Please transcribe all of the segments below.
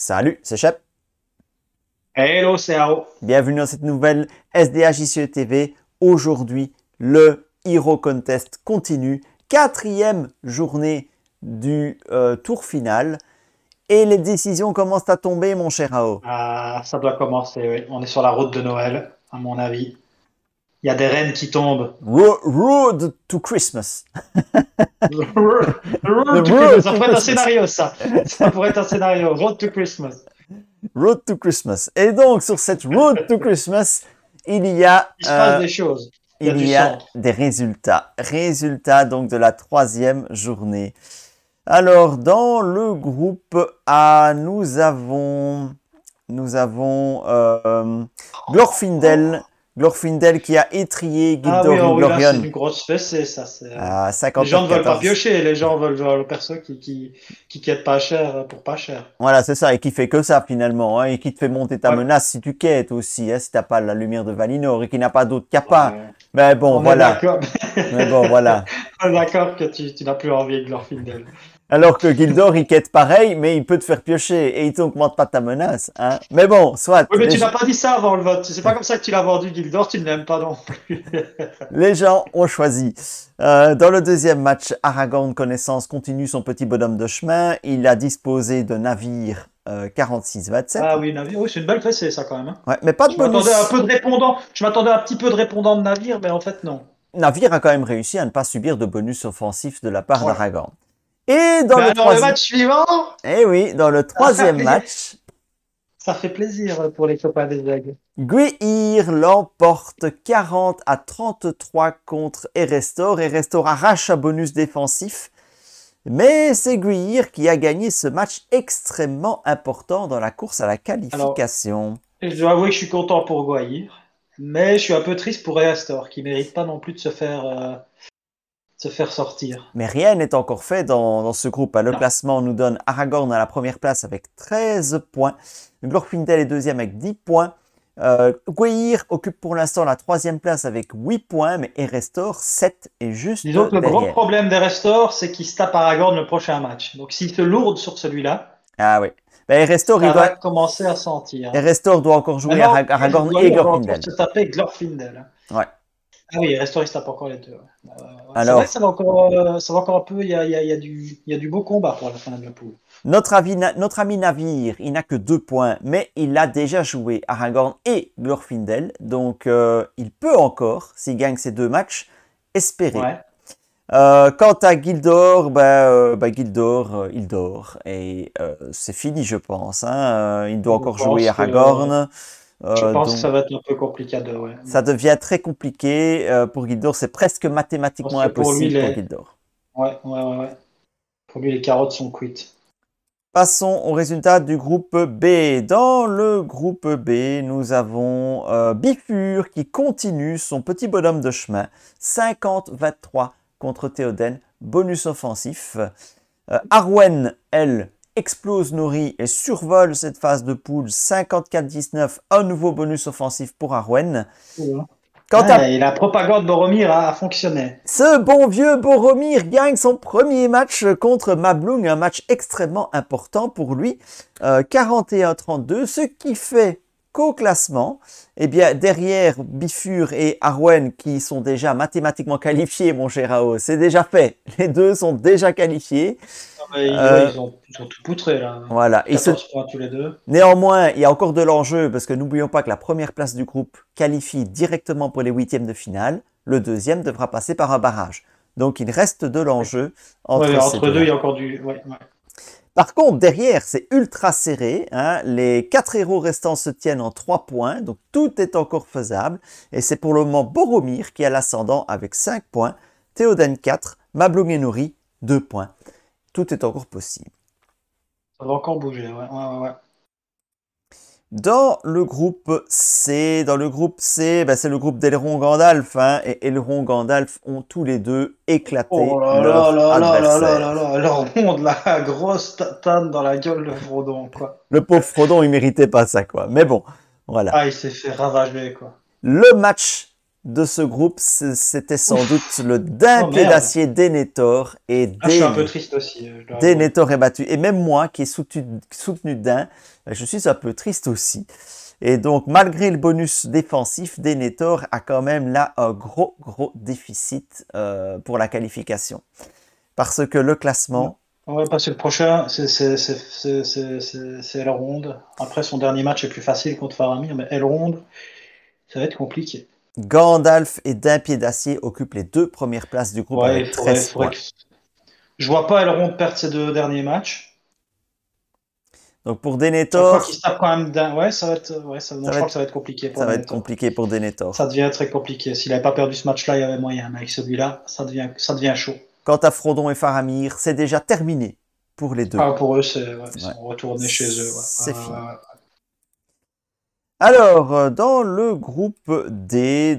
Salut, c'est Shep. Hello, c'est Haro. Bienvenue dans cette nouvelle SDH TV. Aujourd'hui, le Hero Contest continue. Quatrième journée du tour final. Et les décisions commencent à tomber, mon cher Haro. Ah, ça doit commencer, oui. On est sur la route de Noël, à mon avis. Il y a des reines qui tombent. Road to Christmas. Road to Road Christmas. Ça to pourrait être un Christmas. scénario, ça. Ça pourrait être un scénario. Road to Christmas. Road to Christmas. Et donc, sur cette Road to Christmas, il y a... Il se passe des choses. Il y a Il du y a sang. des résultats. Résultats donc de la troisième journée. Alors, dans le groupe A, nous avons Glorfindel qui a étrié Ah Gildor oui, oh oui, là, c'est Inglorion une grosse fessée, ça. à Les gens ne veulent pas 59-14. piocher. Les gens veulent voir le perso qui quête pas cher pour pas cher. Voilà, c'est ça, et qui fait que ça finalement, hein, et qui te fait monter ta Ouais. menace si tu quêtes aussi, hein, si t'as pas la lumière de Valinor, et qui n'a pas d'autre capa. Ouais. Mais bon, On est voilà. d'accord. Mais bon, voilà. On est d'accord que tu n'as plus envie de Glorfindel. Alors que Gildor, il quête pareil, mais il peut te faire piocher et il t'augmente pas ta menace. Hein. Mais bon, soit. Oui, mais tu n'as pas dit ça avant le vote. C'est pas comme ça que tu l'as vendu, Gildor. Tu ne l'aimes pas non plus. Les gens ont choisi. Dans le deuxième match, Aragorn Connaissance continue son petit bonhomme de chemin. Il a disposé de navire 46-27. Ah oui, navire. Oui, c'est une belle fessée, ça, quand même. Hein. Ouais, mais pas de Je bonus. m'attendais à un peu de répondant. Je m'attendais à un petit peu de répondant de navire, mais en fait, non. Navire a quand même réussi à ne pas subir de bonus offensif de la part Ouais. d'Aragorn. Et dans Mais le alors, le troisième... match suivant, Eh oui, dans le troisième match, ça fait plaisir pour les copains des aigles. Gwyir l'emporte 40-33 contre Erestor. Erestor arrache un bonus défensif. Mais c'est Gwyir qui a gagné ce match extrêmement important dans la course à la qualification. Je dois avouer que je suis content pour Gwaïr, mais je suis un peu triste pour Eastor, qui mérite pas non plus de se faire sortir. Mais rien n'est encore fait dans ce groupe. Le Non. classement nous donne Aragorn à la première place avec 13 points. Glorfindel est deuxième avec 10 points. Gwyir occupe pour l'instant la troisième place avec 8 points, mais Erestor 7 est juste Disons que le gros derrière. problème d'Erestor, c'est qu'il se tape Aragorn le prochain match. Donc s'il se lourde sur celui-là, Ah oui. Ben, Erestor, ça va commencer à sentir. Erestor doit encore jouer Maintenant, Aragorn et Gwaïr va encore Glorfindel. se taper Glorfindel. Ouais. Ah oui, Erestor, il se tape encore les deux. Ouais. C'est Alors, vrai que ça va encore un peu. Il y a du beau combat pour la fin de la poule. notre ami Navire, il n'a que 2 points, mais il a déjà joué Aragorn et Glorfindel, donc il peut encore, s'il gagne ces 2 matchs, espérer. Ouais. Quant à Gildor, Gildor, il dort, et c'est fini, je pense. Hein. Il doit encore jouer Aragorn. Je pense donc, que ça va être un peu compliqué à deux, ouais. ça devient très compliqué pour Gildor, c'est presque mathématiquement Parce que pour lui, impossible pour Gildor. Ouais. Pour lui, les carottes sont cuites. Passons au résultat du groupe B. Dans le groupe B, nous avons Bifur qui continue son petit bonhomme de chemin. 50-23 contre Théoden, bonus offensif. Arwen, elle, explose Nori et survole cette phase de poule. 54-19, un nouveau bonus offensif pour Arwen. Et la propagande Boromir a fonctionné. Ce bon vieux Boromir gagne son premier match contre Mablung, un match extrêmement important pour lui, 41-32, ce qui fait qu'au classement, eh bien, derrière Bifur et Arwen, qui sont déjà mathématiquement qualifiés, mon cher Ao, c'est déjà fait, les deux sont déjà qualifiés. Ils ont tout poutré là. Voilà. 14 points tous les deux. Néanmoins, il y a encore de l'enjeu parce que n'oublions pas que la première place du groupe qualifie directement pour les huitièmes de finale. Le deuxième devra passer par un barrage. Donc il reste de l'enjeu entre ces entre deux, il y a encore du. Ouais. Par contre, derrière, c'est ultra serré. Hein. Les 4 héros restants se tiennent en 3 points. Donc tout est encore faisable. Et c'est pour le moment Boromir qui a l'ascendant avec 5 points. Théoden 4, Mablung et Nori 2 points. Tout est encore possible. Ça va encore bouger, ouais. Dans le groupe C, c'est le groupe d'Elrond Gandalf, hein, et Elrond Gandalf ont tous les deux éclaté leur adversaire. Elrond de la grosse tatane dans la gueule de Frodon, quoi. Le pauvre Frodon, il méritait pas ça, quoi. Mais bon, voilà. Ah, il s'est fait ravager, quoi. Le match de ce groupe, c'était sans doute le Oh d'un pied merde. d'acier Denethor. Et Ah, je suis un peu triste aussi, je dois avouer. Denethor est battu. Et même moi, qui ai soutenu d'un, je suis un peu triste aussi. Et donc, malgré le bonus défensif, Denethor a quand même là un gros déficit pour la qualification. Parce que le classement, On va passer le prochain, c'est Elrond. Après, son dernier match est plus facile contre Faramir, mais Elrond, ça va être compliqué. Gandalf et d'un pied d'acier occupent les 2 premières places du groupe Ouais, avec 13 points. Je vois pas Elrond perdre ses 2 derniers matchs. Donc pour Chaque fois Denethor, qu'il se tape quand même d'un. Ouais, ça va être. Ouais, non, je ça va crois être, que ça va être compliqué pour ça va être Denethor. compliqué pour Denethor. Ça devient très compliqué. S'il n'avait pas perdu ce match-là, il y avait moyen. Mais avec celui-là, ça devient chaud. Quant à Frodon et Faramir, c'est déjà terminé pour les deux. Ah, pour eux, ils Ouais. sont retournés chez eux. Ouais. C'est fini. Alors, dans le groupe D,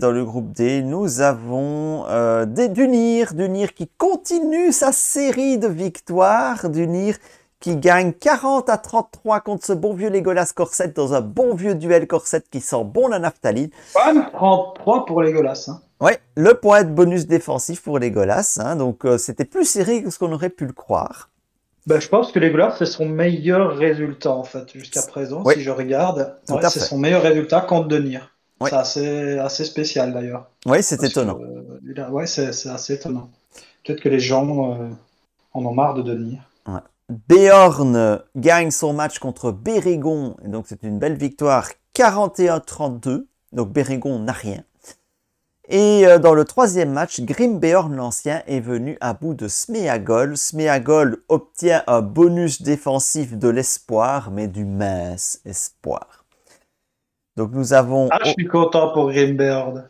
nous avons Dunir qui continue sa série de victoires, Dunir qui gagne 40-33 contre ce bon vieux Legolas Corset dans un bon vieux duel Corset qui sent bon la naphtaline. Quand même 33 pour Legolas. Hein. Ouais, le point de bonus défensif pour Legolas, hein, donc c'était plus serré que ce qu'on aurait pu le croire. Ben, je pense que Legolas, c'est son meilleur résultat, en fait, jusqu'à présent, Oui, si je regarde. tout à C'est fait. son meilleur résultat contre Denir. Oui. C'est assez spécial, d'ailleurs. Oui, c'est étonnant. Ouais, c'est assez étonnant. Peut-être que les gens en ont marre de Denir. Ouais. Beorn gagne son match contre Bérégon, et donc c'est une belle victoire, 41-32, donc Bérégon n'a rien. Et dans le troisième match, Grimbeorn l'Ancien est venu à bout de Smeagol. Smeagol obtient un bonus défensif de l'espoir, mais du mince espoir. Donc nous avons... Ah, je suis content pour Grimbeard.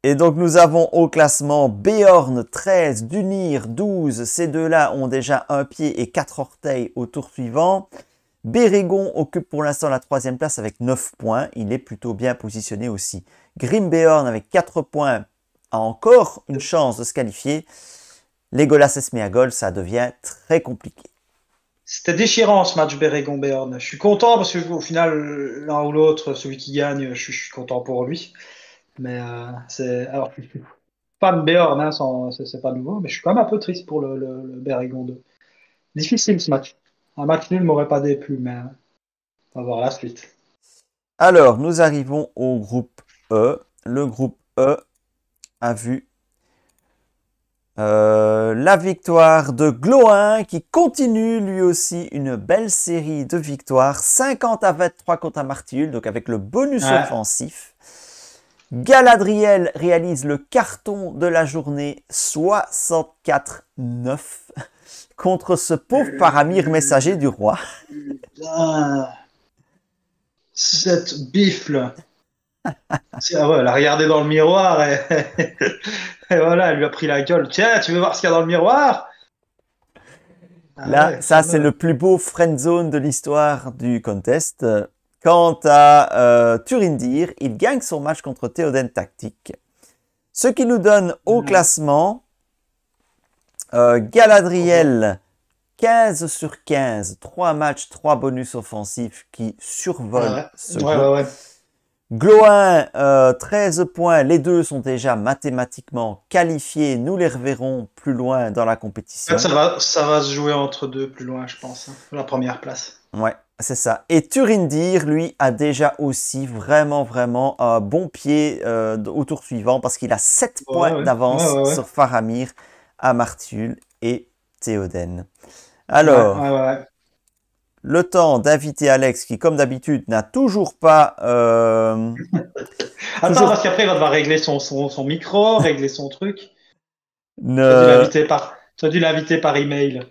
Et donc nous avons au classement Beorn 13, Dunir 12. Ces deux-là ont déjà un pied et 4 orteils au tour suivant. Bérégon occupe pour l'instant la troisième place avec 9 points. Il est plutôt bien positionné aussi. Grimbeorn avec 4 points a encore une chance de se qualifier. Legolas et Smeagol, ça devient très compliqué. C'était déchirant ce match Bérégon-Béorn. Je suis content parce que au final, l'un ou l'autre, celui qui gagne, je suis content pour lui. Mais alors, je suis fan Béorn, hein, c'est pas nouveau, mais je suis quand même un peu triste pour le Bérégon 2. Difficile ce match. Un match nul m'aurait pas déplu, mais on va voir la suite. Alors, nous arrivons au groupe E. Le groupe E a vu la victoire de Gloin qui continue lui aussi une belle série de victoires. 50-23 contre Amartiul, donc avec le bonus offensif. Galadriel réalise le carton de la journée 64-9 contre ce pauvre Faramir messager du roi. Cette bifle. Ah ouais, elle a regardé dans le miroir et, et voilà, elle lui a pris la gueule. Tiens, tu veux voir ce qu'il y a dans le miroir? Là, ouais, ça c'est le plus beau friendzone de l'histoire du contest. Quant à Turindir, il gagne son match contre Théoden Tactique. Ce qui nous donne au classement Galadriel 15 sur 15, 3 matchs, 3 bonus offensifs qui survolent ce groupe. Gloin, 13 points, les deux sont déjà mathématiquement qualifiés, nous les reverrons plus loin dans la compétition. Ça va se jouer entre deux plus loin, je pense, hein, la première place. Ouais, c'est ça. Et Turindir, lui, a déjà aussi vraiment un bon pied au tour suivant parce qu'il a 7 points d'avance sur Faramir, Amartiul et Théoden. Alors, le temps d'inviter Alex qui, comme d'habitude, n'a toujours pas... Attends, parce qu'après, il va devoir régler son micro, régler son truc. Tu as dû l'inviter par email.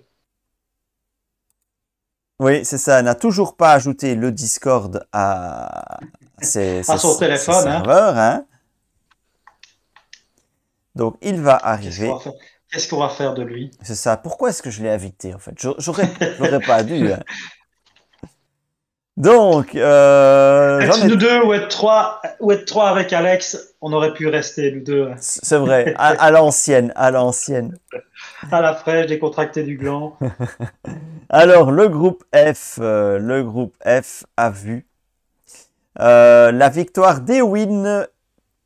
Oui, c'est ça. N'a toujours pas ajouté le Discord à son téléphone, serveurs. Hein. Donc, il va arriver. Qu'est-ce qu'on va faire de lui? C'est ça. Pourquoi est-ce que je l'ai invité, en fait? J'aurais pas dû. Hein. Donc, nous deux ou être trois avec Alex, on aurait pu rester, nous deux. C'est vrai, à l'ancienne. À la fraîche, décontracté du gland. Alors, le groupe F a vu la victoire d'Ewin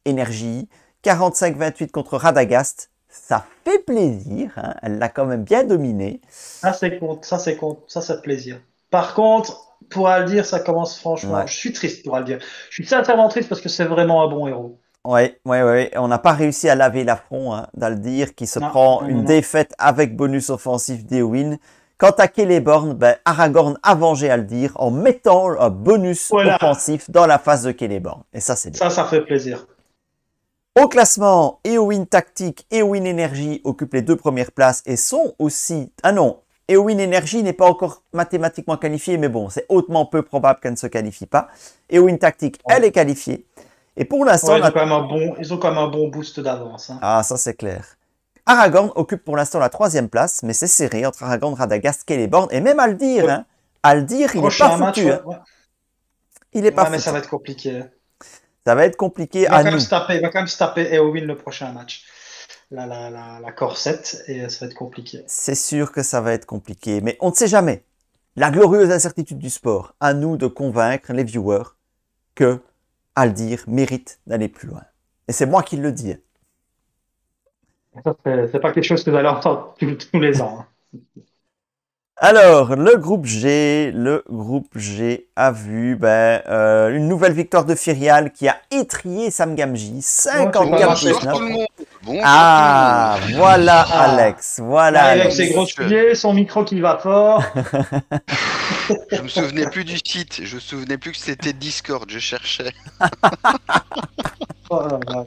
Énergie. 45-28 contre Radagast. Ça fait plaisir, hein. Elle l'a quand même bien dominé. Ça, c'est compte, ça, c'est compte, ça fait plaisir. Par contre, pour Aldir, ça commence franchement. Ouais. Je suis triste pour Aldir. Je suis sincèrement triste parce que c'est vraiment un bon héros. Ouais. On n'a pas réussi à laver l'affront, hein, d'Aldir qui se Non, prend non, non, une non. défaite avec bonus offensif d'Eowyn. Quant à Celeborn, ben, Aragorn a vengé Aldir en mettant un bonus Voilà, offensif dans la face de Celeborn. Et ça, c'est bien. ça fait plaisir. Au classement, Eowyn Tactique, Eowyn Energy occupent les 2 premières places et sont aussi... Ah non, Eowyn Energy n'est pas encore mathématiquement qualifiée, mais bon, c'est hautement peu probable qu'elle ne se qualifie pas. Eowyn Tactique, Ouais. elle est qualifiée. Et pour l'instant... Ouais, ils ont quand même un bon boost d'avance, hein. Ah, ça c'est clair. Aragorn occupe pour l'instant la 3e place, mais c'est serré entre Aragorn, Radagast, Celeborn et même Aldir. Ouais. Hein. Aldir, il n'est Prochain pas match, foutu. Hein. ouais. Il n'est pas Ouais, mais foutu. ça va être compliqué. Ça va être compliqué Il va à quand même nous. se taper, il va quand même se taper Eowyn le prochain match. La corsette, et ça va être compliqué. C'est sûr que ça va être compliqué, mais on ne sait jamais. La glorieuse incertitude du sport. À nous de convaincre les viewers que Aldir mérite d'aller plus loin. Et c'est moi qui le dis. Ça, c'est pas quelque chose que vous allez entendre tous les ans, hein. Alors, le groupe G a vu une nouvelle victoire de Firial qui a étrié Sam Gamgee, Bonsoir tout 54-19. le monde. Bonsoir Ah, tout le monde. voilà Ah. Alex, voilà Là, avec Alex. ses gros souliers, son micro qui va fort. Je me souvenais plus du site. Je me souvenais plus que c'était Discord. Je cherchais. Oh là là.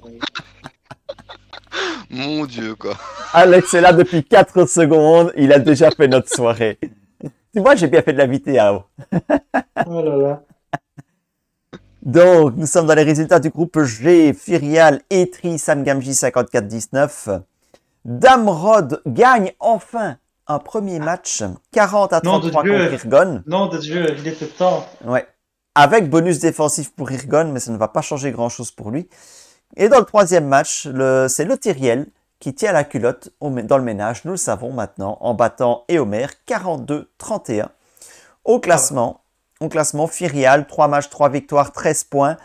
Mon Dieu, quoi. Alex est là depuis 4 secondes, il a déjà fait notre soirée. Tu vois, j'ai bien fait de l'inviter à Oh là là. Donc, nous sommes dans les résultats du groupe G. Firial étrie Sam Gamgee 54-19. Damrod gagne enfin un premier match 40-33 Nom de contre Dieu. Irgon. Nom de Dieu, il était temps. Ouais. Avec bonus défensif pour Irgon, mais ça ne va pas changer grand-chose pour lui. Et dans le 3e match, c'est le Tyriel qui tient la culotte dans le ménage, nous le savons maintenant, en battant Éomer 42-31. Au classement, Firial, 3 matchs, 3 victoires, 13 points.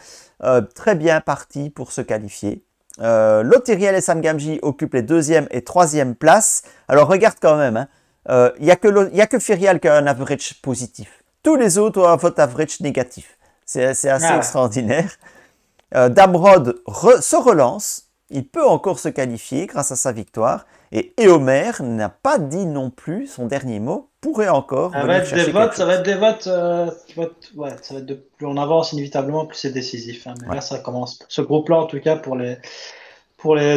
Très bien parti pour se qualifier. Lothiriel et Sam Gamgee occupent les 2e et 3e places. Alors regarde quand même, il n'y a que Firial qui a un average positif. Tous les autres ont un vote average négatif. C'est assez extraordinaire. Damrod se relance. Il peut encore se qualifier grâce à sa victoire. Et Éomer n'a pas dit non plus son dernier mot. Pourrait encore Ça venir va être chercher des votes, quelque ça va chose. être des votes, ouais, ça va être plus on avance inévitablement, plus c'est décisif, hein. Mais Ouais. là, ça commence. Ce groupe-là, en tout cas, pour les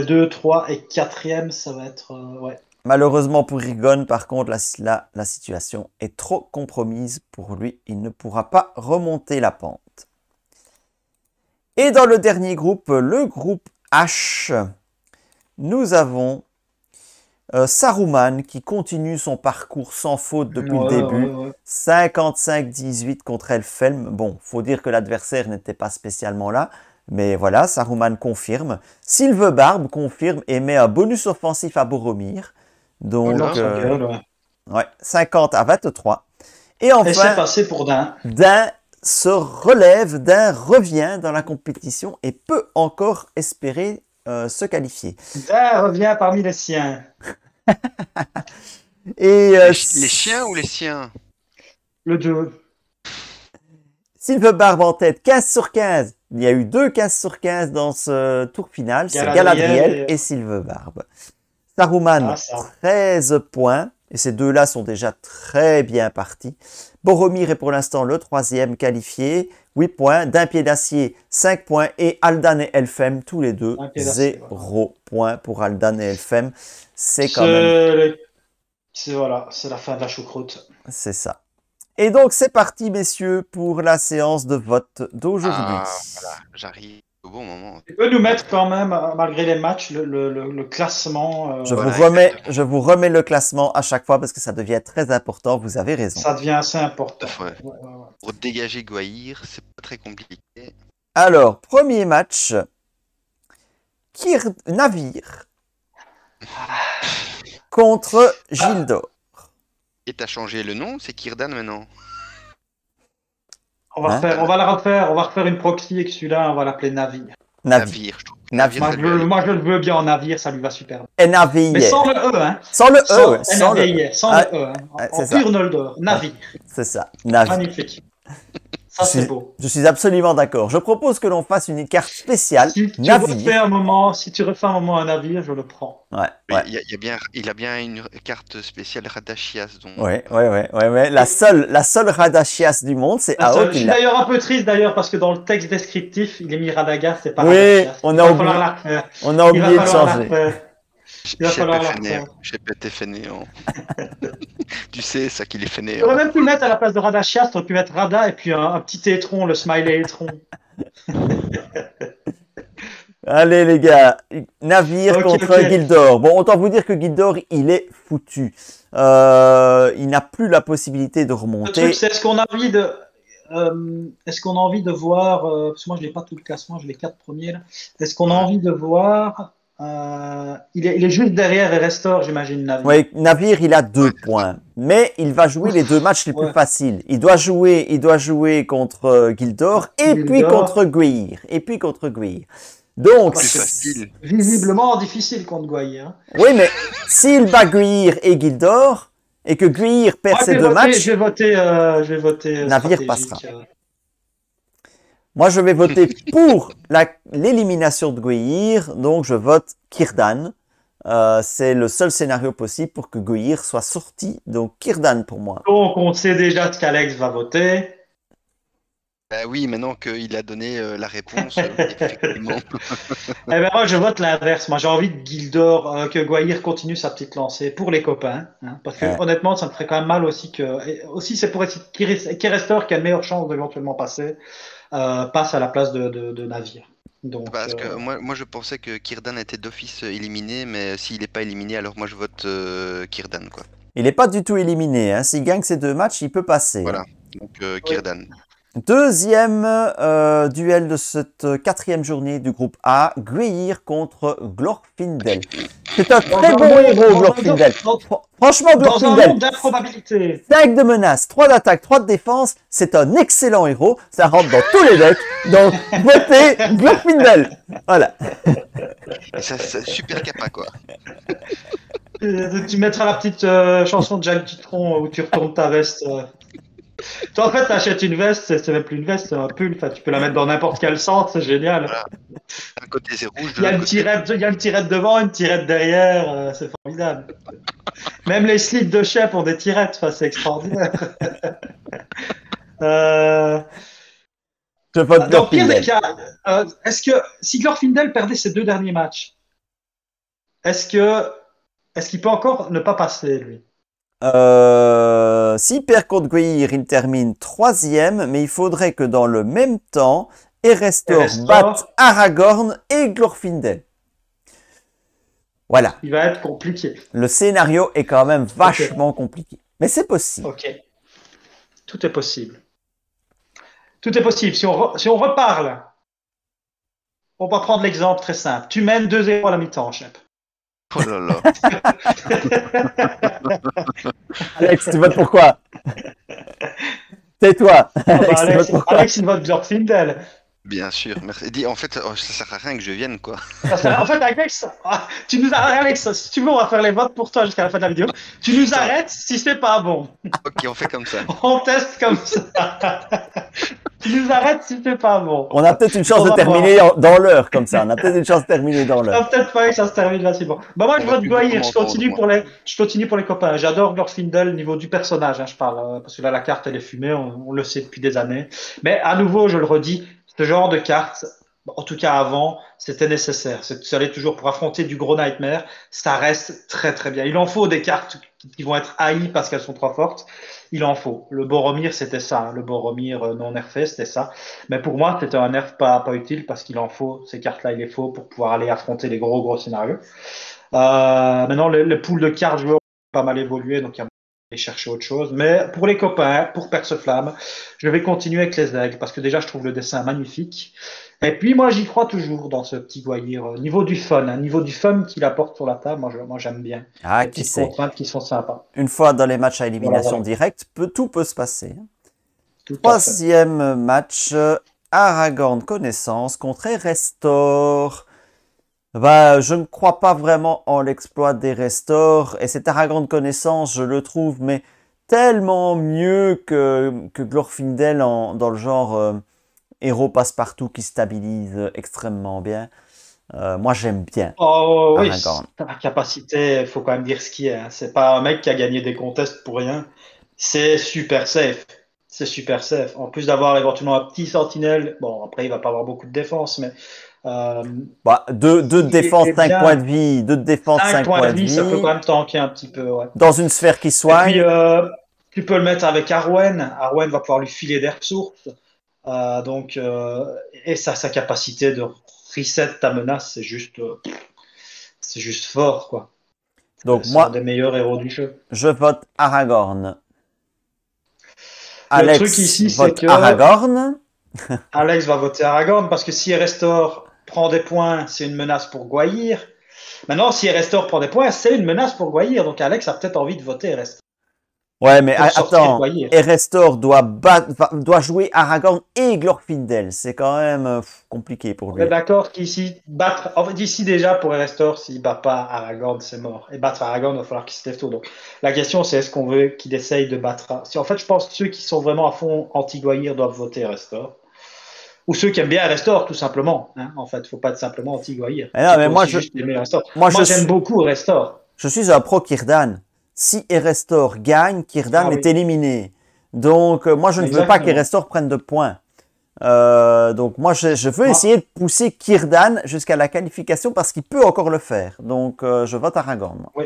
2, 3 et 4e, ça va être, ouais. Malheureusement pour Irgon, par contre, la situation est trop compromise pour lui. Il ne pourra pas remonter la pente. Et dans le dernier groupe, le groupe H, nous avons Saruman qui continue son parcours sans faute depuis le début. Ouais. 55-18 contre Elfhelm. Bon, faut dire que l'adversaire n'était pas spécialement là. Mais voilà, Saruman confirme. Sylvebarbe confirme et met un bonus offensif à Boromir. Donc, ouais, 50-23. Et Et c'est enfin, passé pour Dain. Dain se relève, Dain revient dans la compétition et peut encore espérer se qualifier. Dain revient parmi les siens. Et Les chiens ou les siens? Le 2. Sylvebarbe en tête, 15 sur 15. Il y a eu 2 15 sur 15 dans ce tour final. C'est Galadriel et Sylvebarbe. Saruman, Ah, ça. 13 points. Et ces deux-là sont déjà très bien partis. Boromir est pour l'instant le 3e qualifié. 8 points. D'un pied d'acier, 5 points. Et Aldan et Elfhem, tous les deux, Un pied d'acier, 0 points pour Aldan et Elfhem. C'est quand même... Voilà, c'est la fin de la choucroute. C'est ça. Et donc, c'est parti, messieurs, pour la séance de vote d'aujourd'hui. Ah, voilà, j'arrive au bon moment. Tu peux nous mettre quand même, malgré les matchs, le classement. Je Voilà, vous remets le classement à chaque fois parce que ça devient très important. Vous avez raison. Ça devient assez important. Ouais. Ouais. Pour dégager Gwaïr, c'est pas très compliqué. Alors, premier match. Navire contre Gildor. Et t'as changé le nom, c'est Kirdan maintenant. On va la refaire. On va refaire une proxy avec celui-là. On va l'appeler Navire. Navire. Je trouve Navire. ça lui allait. Moi, je le veux bien en navire, ça lui va super bien. Mais Navire. sans le E, hein. Sans le E, Sans, ouais, sans le Navire, sans Ah, le E, hein. ouais, En c'est ça. pur Noldor. Navire. C'est ça, Navire. Magnifique. Ça, c'est beau. Je suis absolument d'accord. Je propose que l'on fasse une carte spéciale Si tu refais Navire. un moment, si tu refais un moment un navire, je le prends. Ouais, Oui, ouais. il a bien une carte spéciale Radashias. Donc... Ouais. La seule Radashias du monde, c'est La Ao seule- Je qui suis l'a. d'ailleurs un peu triste d'ailleurs parce que dans le texte descriptif, il est mis Radagast, c'est pas Oui, Radagast. on Il a va oublié. falloir la refaire. On a Il oublié va de falloir la changer. refaire. Il va falloir la J'ai refaire. pété fainéant. Tu sais, ça qu'il est Tu fainéant. aurais même pu mettre à la place de Radashias, tu aurais pu mettre Rada et puis un petit étron, le smiley étron. Allez les gars, Navire Ok, contre ok. Gildor. Bon, autant vous dire que Gildor, il est foutu. Il n'a plus la possibilité de Le truc, remonter. c'est est-ce qu'on a envie de. Est-ce qu'on a envie de voir. Parce que moi, je n'ai pas tout le classement, j'ai les 4 premiers là. Est-ce qu'on a envie de voir. Il est juste derrière et Restore, j'imagine, Navi. Oui, Navire, il a 2 points. Mais il va jouer les 2 matchs les plus Ouais. faciles. Il doit jouer contre Gildor et puis Gildor. contre Guir. Donc, Plus facile. Visiblement difficile contre Guaï. Hein. oui, mais s'il bat Guir et Gildor, et que Guir perd Ouais, ses 2 matchs, je vais voter Navire stratégique. passera. Moi, je vais voter pour l'élimination de Guir, donc je vote Kirdan. C'est le seul scénario possible pour que Guir soit sorti, donc Kirdan pour moi. Donc, on sait déjà ce qu'Alex va voter. Bah oui, maintenant qu'il a donné la réponse, effectivement. Eh ben moi, je vote l'inverse. Moi, j'ai envie de Gildor, que Guaïr continue sa petite lancée pour les copains. Hein, parce que Ouais. honnêtement, ça me ferait quand même mal aussi que. Et aussi, c'est pour essayer Kirestor qui a une meilleure chance d'éventuellement passer, passe à la place de Navire. Donc, Parce que moi je pensais que Kirdan était d'office éliminé, mais s'il n'est pas éliminé, alors moi je vote Kirdan, quoi. Il n'est pas du tout éliminé. Hein. S'il gagne ces 2 matchs, il peut passer. Voilà, donc Kirdan. Deuxième duel de cette 4e journée du groupe A, Guir contre Glorfindel. C'est un très bon héros, Glorfindel. Franchement, dans un Glorfindel, monde d'improbabilité. 5 de menace, 3 d'attaque, 3 de défense, c'est un excellent héros, ça rentre dans tous les decks, donc votez Glorfindel. Voilà. Et ça, c'est super capa, quoi. Tu mettras la petite chanson de Jack Dutronc où tu retournes ta veste. Toi, en fait, t'achètes une veste, c'est même plus une veste, c'est un pull. Enfin, tu peux la mettre dans n'importe quel sens, c'est génial. Voilà. D'un côté c'est rouge, de Il y a l'autre une tirette devant, une tirette derrière, c'est formidable. Même les slips de chef ont des tirettes, enfin, c'est extraordinaire. Je vote Dans le pire des Glorfindel. cas, est-ce que si Glorfindel perdait ses 2 derniers matchs, est-ce qu'il peut encore ne pas passer, lui? S'il perd contre Guir, il termine 3e, mais il faudrait que dans le même temps, Erestor Erestor. batte Aragorn et Glorfindel. Voilà. Il va être compliqué. Le scénario est quand même vachement compliqué. Mais c'est possible. Ok. Tout est possible. Tout est possible. Si on reparle, on va prendre l'exemple très simple. Tu mènes 2-0 à la mi-temps, chef. Oh là là. Alex, tu votes pourquoi? Tais-toi. Alex, tu Alex, votes pourquoi? Alex, il vote Glorfindel. Bien sûr, merci. Dis, en fait, ça sert à rien que je vienne, quoi. En fait, Alex, Alex, si tu veux, on va faire les votes pour toi jusqu'à la fin de la vidéo. Tu nous arrêtes si c'est pas bon. Ok, on fait comme ça. On teste comme ça. Tu nous arrêtes si c'est pas bon. On a peut-être une chance On de va terminer dans l'heure, comme ça. On a peut-être une chance de terminer dans Ça l'heure. peut-être pas que ça se termine là, c'est bon. Bah moi, je On va vote plus Guaïr. beaucoup Je continue m'entendre, pour les copains. J'adore Glorfindel au niveau du personnage, hein, je parle, parce que là, la carte, elle est fumée, on le sait depuis des années. Mais à nouveau, je le redis, ce genre de carte, en tout cas avant, c'était nécessaire. Ça allait toujours pour affronter du gros Nightmare. Ça reste très très bien. Il en faut des cartes qui vont être haïes parce qu'elles sont trop fortes. Il en faut. Le Boromir, c'était ça. Hein. Le Boromir non nerfé, c'était ça. Mais pour moi, c'était un nerf pas utile parce qu'il en faut. Ces cartes-là, il les faut pour pouvoir aller affronter les gros scénarios. Maintenant, le pool de cartes joueurs a pas mal évolué, donc il y a aller chercher autre chose. Mais pour les copains, pour Perce-Flamme, je vais continuer avec les aigles parce que déjà, je trouve le dessin magnifique. Et puis, moi, j'y crois toujours dans ce petit Guaïr. Niveau du fun, hein, niveau du fun qu'il apporte sur la table, moi j'aime bien. Ah, Les qui petites sait? contraintes qui sont sympas. Une fois dans les matchs à élimination Voilà. directe, tout peut se passer. Tout à fait. 3e match, Aragorn Connaissance contre Erestor. Bah, je ne crois pas vraiment en l'exploit des restores et cet Aragorn de connaissance, je le trouve, mais tellement mieux que Glorfindel dans le genre héros passe-partout qui stabilise extrêmement bien. Moi, j'aime bien Oh oui, Aragorn. la capacité, il faut quand même dire ce qui est, hein. C'est pas un mec qui a gagné des contests pour rien. C'est super safe. C'est super safe. En plus d'avoir éventuellement un petit sentinelle, bon, après, il va pas avoir beaucoup de défense, mais euh, Bah, deux de s'il défense, est 5 points de bien, vie, 2 de défense, 5 5 points points de de vie, ça peut vie, quand même tanker un petit peu, ouais. dans une sphère qui Et puis, soigne. tu peux le mettre avec Arwen. Arwen va pouvoir lui filer des ressources. Donc, et sa capacité de reset ta menace, c'est juste fort, quoi. Donc C'est un moi, des meilleurs héros du jeu. je vote Aragorn. Le truc Alex ici, c'est vote que Aragorn. Alex va voter Aragorn parce que si Erestor prend des points, c'est une menace pour Gwaihir. Maintenant, si Erestor prend des points, c'est une menace pour Gwaihir. Donc Alex a peut-être envie de voter Erestor Ouais, mais pour sortir attends, Gwaihir. Erestor doit jouer Aragorn et Glorfindel. C'est quand même compliqué pour On est lui. d'accord qu'ici, battre. En fait, ici déjà, pour Erestor, s'il bat pas Aragorn, c'est mort. Et battre Aragorn, il va falloir qu'il se lève tôt. Donc la question, c'est est-ce qu'on veut qu'il essaye de battre. En fait, je pense que ceux qui sont vraiment à fond anti-Gwaihir doivent voter Erestor. Ou ceux qui aiment bien Restore, tout simplement. Hein. En fait, il ne faut pas être simplement anti-Gwaihir. Mais non, Tu mais peux aussi juste aimer Restore. moi Moi, j'aime beaucoup Restore. je suis un pro Kirdan. Si Erestor gagne, Kirdan Ah oui, est éliminé. Donc, moi, je ne veux pas exactement. qu'Erestor prenne de points. Donc, moi, je veux Moi, essayer de pousser Kirdan jusqu'à la qualification parce qu'il peut encore le faire. Donc, je vote Aragorn. Moi. oui.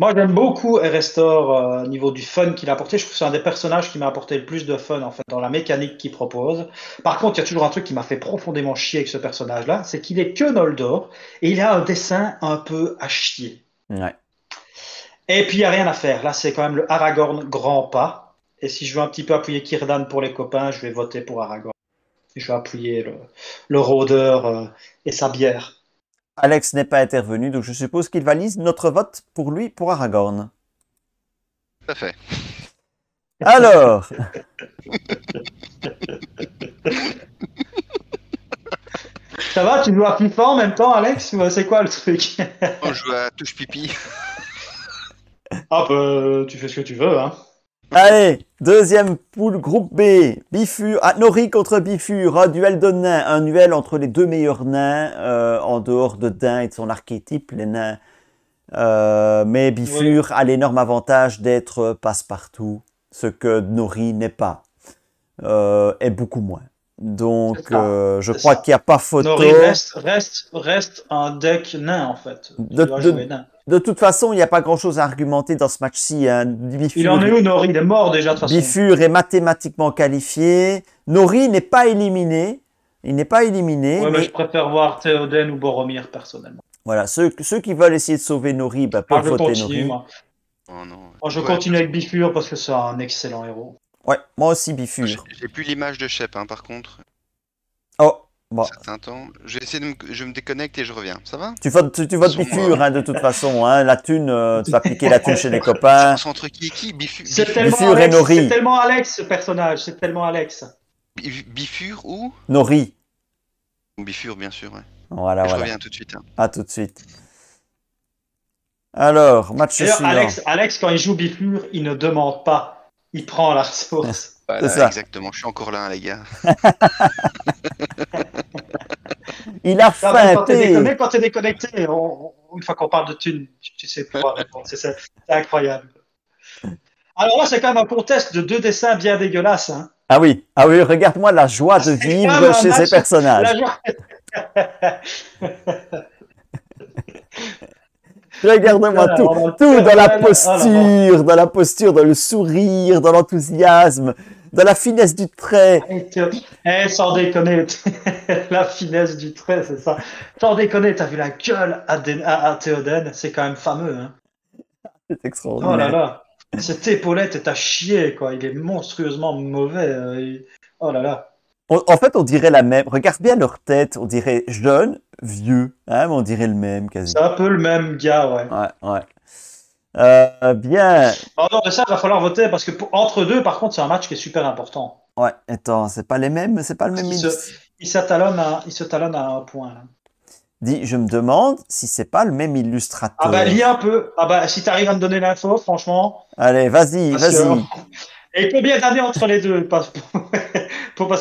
Moi, j'aime beaucoup Restore au niveau du fun qu'il a apporté. Je trouve que c'est un des personnages qui m'a apporté le plus de fun, en fait, dans la mécanique qu'il propose. Par contre, il y a toujours un truc qui m'a fait profondément chier avec ce personnage-là, c'est qu'il est que Noldor et il a un dessin un peu à chier. Ouais. Et puis, il n'y a rien à faire. Là, c'est quand même le Aragorn grand pas. Et si je veux un petit peu appuyer Círdan pour les copains, je vais voter pour Aragorn. Et je vais appuyer le rôdeur et sa bière. Alex n'est pas intervenu, donc je suppose qu'il valise notre vote pour lui, pour Aragorn. Tout à fait. Alors, Ça va, tu joues à FIFA en même temps, Alex? Ou c'est quoi le truc? On joue à touche pipi. Ah, bah, tu fais ce que tu veux, hein. allez, deuxième poule, groupe B, Bifur, Nori contre Bifur, un duel de nains, un duel entre les deux meilleurs nains, en dehors de Dain et de son archétype, les nains. Mais Bifur a l'énorme avantage d'être passe-partout, ce que Nori n'est pas, et beaucoup moins. Donc, je crois qu'il n'y a pas photo. Nori reste un deck nain, en fait. Tu dois jouer nain. De toute façon, il n'y a pas grand-chose à argumenter dans ce match-ci. Hein. Il en est où, Nori? Il est mort déjà, de toute façon. Bifur est mathématiquement qualifié. Nori n'est pas éliminé. Il n'est pas éliminé. Ouais, mais je préfère voir Théoden ou Boromir, personnellement. Voilà, ceux qui veulent essayer de sauver Nori bah, peuvent je voter continue, Nori. moi. Oh non. Moi, je Ouais, continue avec Bifur parce que c'est un excellent héros. Ouais, moi aussi Bifur. J'ai plus l'image de Shep, hein, par contre. Oh, bon. Certain temps. Je vais essayer je me déconnecte et je reviens. Ça va? Tu votes Bifur, hein, de toute façon. Hein. La thune, tu vas piquer la thune chez les copains. C'est entre qui et qui? Bifur et Nori. C'est tellement Alex, ce personnage. C'est tellement Alex. Bifur ou? Nori. Bifur, bien sûr, ouais. Voilà, Je voilà. reviens tout de suite. Hein. À tout de suite. Alors, match suivant. Alex, quand il joue Bifur, il ne demande pas. Il prend la ressource. Voilà, ça. Exactement. Je suis encore là, hein, les gars. Il a feinté. Quand t'es déconnecté, une fois qu'on parle de thunes, tu sais pouvoir répondre. C'est incroyable. Alors là, c'est quand même un contest de deux dessins bien dégueulasses. Hein. Ah oui, regarde-moi la joie de vivre chez ces personnages. Regarde-moi tout dans la posture, dans le sourire, dans l'enthousiasme, dans la finesse du trait. Sans déconner, la finesse du trait, c'est ça. Sans déconner, t'as vu la gueule à Théoden, c'est quand même fameux. Hein. C'est extraordinaire. Oh là là, cette épaulette est à chier, quoi. Il est monstrueusement mauvais. Oh là là. En fait, on dirait la même. Regarde bien leur tête, on dirait jeune, vieux, hein, mais on dirait le même quasi. C'est un peu le même gars, ouais. Ouais. Bien. Non, de ça, il va falloir voter parce que entre deux, par contre, c'est un match qui est super important. Ouais, attends, c'est pas les mêmes, c'est pas le même. Il se talonne à un point. Là. Dis, je me demande si c'est pas le même Ah illustrateur. bah, lis un peu. Ah bah, si t'arrives à me donner l'info, franchement. Allez, vas-y, Parce que... vas-y. Et combien d'années entre les deux? Parce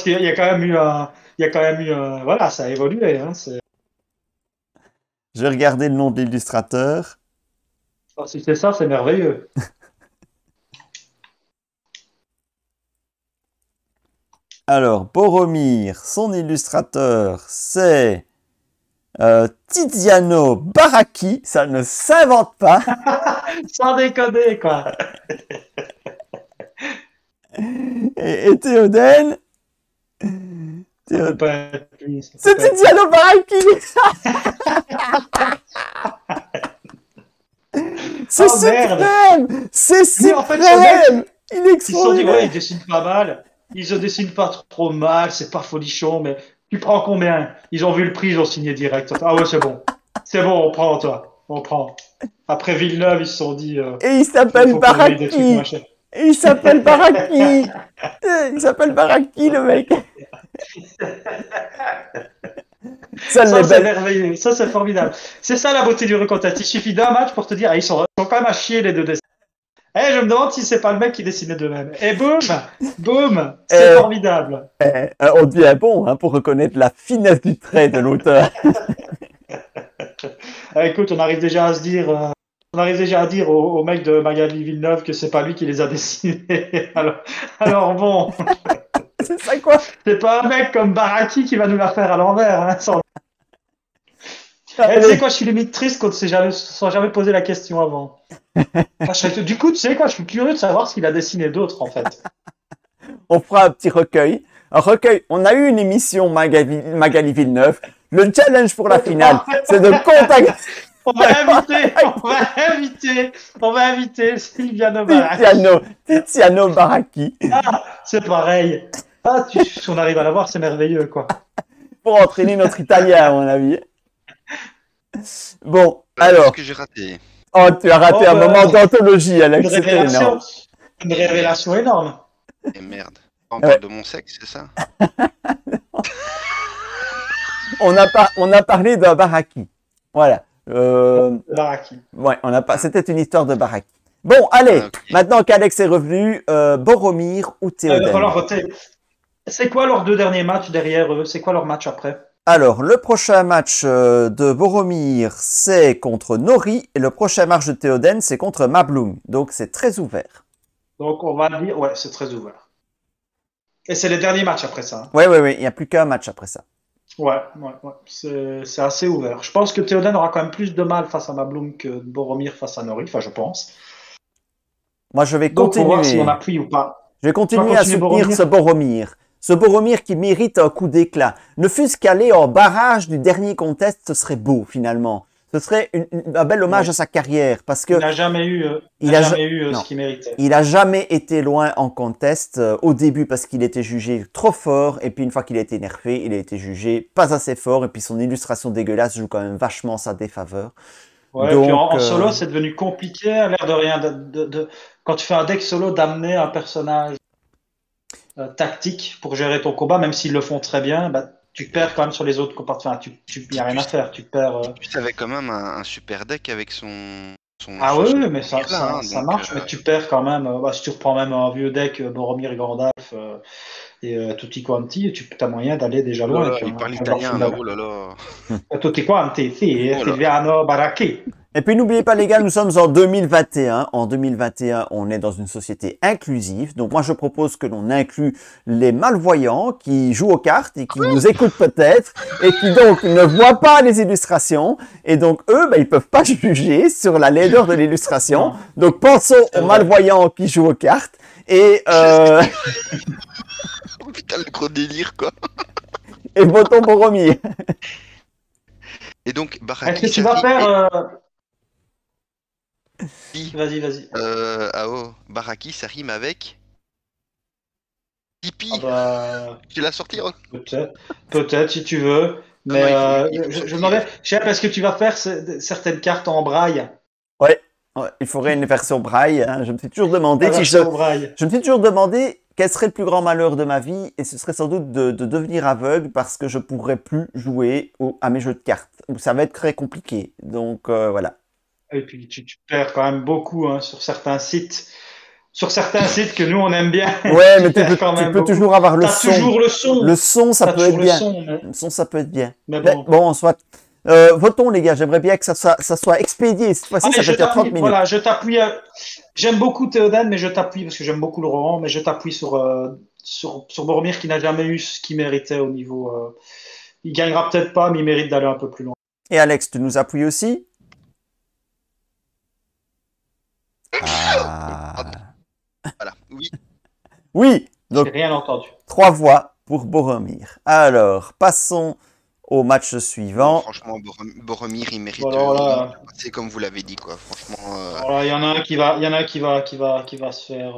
qu'il y a quand même eu il y a quand même eu voilà, ça a évolué, hein, Je vais regarder le nom de l'illustrateur. si c'est ça, c'est merveilleux. Alors, Boromir, son illustrateur, c'est Tiziano Baracchi. Ça ne s'invente pas. Sans déconner, quoi. Et Théoden, Ça peut pas être lui, ça peut c'est pas être- Tiziano Baracchi. C'est Oh, merde. suprême. C'est Mais en fait, suprême. Il est Ils se sont dit, ouais, il extraordinaire. dessine pas mal. Il se dessine pas trop mal, c'est pas folichon, mais tu prends combien? Ils ont vu le prix, ils ont signé direct. Ah ouais, c'est bon. C'est bon, on prend, toi. On prend. Après Villeneuve, ils se sont dit, Et il faut, s'appelle faut qu'on ait des trucs Baracchi. moins chers. Et il s'appelle Baracchi. Il s'appelle Baracchi, le mec. Ça Ça, l'est c'est belle. merveilleux. Ça, c'est formidable. C'est ça la beauté du recontest. Il suffit d'un match pour te dire, ah, ils sont quand même à chier, les deux dessins. Eh, je me demande si c'est pas le mec qui dessinait de même. Et boum, boum, c'est formidable. On devient bon hein, pour reconnaître la finesse du trait de l'auteur. Écoute, on arrive déjà à se dire, on arrive déjà à dire au mec de Magali Villeneuve que c'est pas lui qui les a dessinés. Alors bon, C'est ça quoi. c'est pas un mec comme Baraki qui va nous la faire à l'envers. Hein, tu Allez, sais quoi, je suis limite triste qu'on ne s'est jamais, sans jamais posé la question avant. Du coup, tu sais quoi, je suis curieux de savoir s'il a dessiné d'autres en fait. on fera un petit recueil. Un recueil. On a eu une émission Magali Villeneuve. Le challenge pour la finale, c'est de contacter On va inviter Sylviano Baraki. Tiziano Baracchi Ah, c'est pareil. Ah, si on arrive à l'avoir, c'est merveilleux, quoi. pour entraîner notre italien, à mon avis. Bon, Qu'est-ce alors. que j'ai raté? Oh, tu as raté Oh, un moment d'anthologie, Alex. C'était énorme. Une révélation énorme. Et merde. On Ouais. parle de mon sexe, c'est ça? On a parlé d'un Baraki. Voilà. Baraki. Ouais, c'était une histoire de Baraki. Bon, allez. Ah, ok. Maintenant qu'Alex est revenu, Boromir ou Il va Théoden? falloir voter. C'est quoi leurs deux derniers matchs derrière eux? C'est quoi leur match après? Alors, le prochain match de Boromir, c'est contre Nori, et le prochain match de Théoden, c'est contre Mablung. Donc, c'est très ouvert. Donc, on va dire, ouais, c'est très ouvert. Et c'est les derniers matchs après ça. Hein. Ouais, il n'y a plus qu'un match après ça. Ouais. C'est assez ouvert. Je pense que Théoden aura quand même plus de mal face à Mablung que Boromir face à Nori. Enfin, je pense. Moi, je vais Donc, on va voir si continuer. on appuie ou pas. Je vais continuer Tu vas à continuer soutenir Boromir ce Boromir. Ce Boromir qui mérite un coup d'éclat. Ne fût-ce qu'aller en barrage du dernier contest, ce serait beau finalement. Ce serait un bel hommage Ouais. à sa carrière parce que Il n'a jamais eu, il a ce non. qu'il méritait. il a jamais été loin en contest au début parce qu'il était jugé trop fort et puis une fois qu'il a été nerfé, il a été jugé pas assez fort et puis son illustration dégueulasse joue quand même vachement sa défaveur. Ouais, Donc, puis en solo, c'est devenu compliqué, à l'air de rien, quand tu fais un deck solo, d'amener un personnage tactique pour gérer ton combat, même s'ils le font très bien, bah, tu perds quand même sur les autres compartiments. Enfin, il n'y a rien à faire. Tu perds. Tu avais quand même un super deck avec son Ah oui, mais ça, Boromir, là, hein, ça donc, marche, mais tu perds quand même. Bah, si tu reprends même un vieux deck Boromir et Gandalf et Tutti Quanti, tu as moyen d'aller déjà oh là loin. là, Et puis, il parle on va italien voir là, oh là là. Tutti Quanti, sì, Oh là. Silviano Baracchi. Et puis n'oubliez pas les gars, nous sommes en 2021. En 2021, on est dans une société inclusive. Donc moi je propose que l'on inclue les malvoyants qui jouent aux cartes et qui nous écoutent peut-être et qui donc ne voient pas les illustrations. Et donc eux, ils peuvent pas juger sur la laideur de l'illustration. Non. Donc pensons C'est aux vrai. malvoyants qui jouent aux cartes. Et, Oh putain, le gros délire quoi. et votons Boromir. Et donc, Est-ce Baraki, que tu vas faire. Qui Vas-y. Baraki, ça rime avec Tipeee. Ah bah, Tu l'as sorti, hein? peut-être si tu veux. Mais non, il faut je sortir. me demandais, je sais pas, est-ce que tu vas faire certaines cartes en braille? Ouais, il faudrait une version braille. Hein. Je me suis toujours demandé La si je... version braille. Je me suis toujours demandé quel serait le plus grand malheur de ma vie? Et ce serait sans doute de devenir aveugle parce que je pourrais plus jouer à mes jeux de cartes. Ça va être très compliqué. Donc voilà. Et puis tu perds quand même beaucoup hein, sur certains sites. Sur certains sites que nous on aime bien, Ouais, tu mais perds quand tu même peux beaucoup. toujours avoir le T'as son. toujours le son. Le son, ça T'as peut être toujours le bien. son, Le son, ça peut être bien. mais Mais bon. bon, soit. Votons, les gars. J'aimerais bien que ça soit expédié. Cette fois-ci, Allez, ça je fait 30 t'appuie. minutes. Voilà, je t'appuie. J'aime beaucoup Théoden, mais je t'appuie parce que j'aime beaucoup Laurent, mais je t'appuie sur Boromir qui n'a jamais eu ce qu'il méritait au niveau. Il gagnera peut-être pas, mais il mérite d'aller un peu plus loin. Et Alex, tu nous appuies aussi? Ah. Voilà, oui. Oui, J'ai donc rien entendu. 3 voix pour Boromir. Alors, passons au match Non, suivant. franchement, Boromir, il mérite Voilà, voilà. c'est comme vous l'avez dit, quoi. Franchement, Voilà, il y en a un qui va, il y en a un qui va se faire.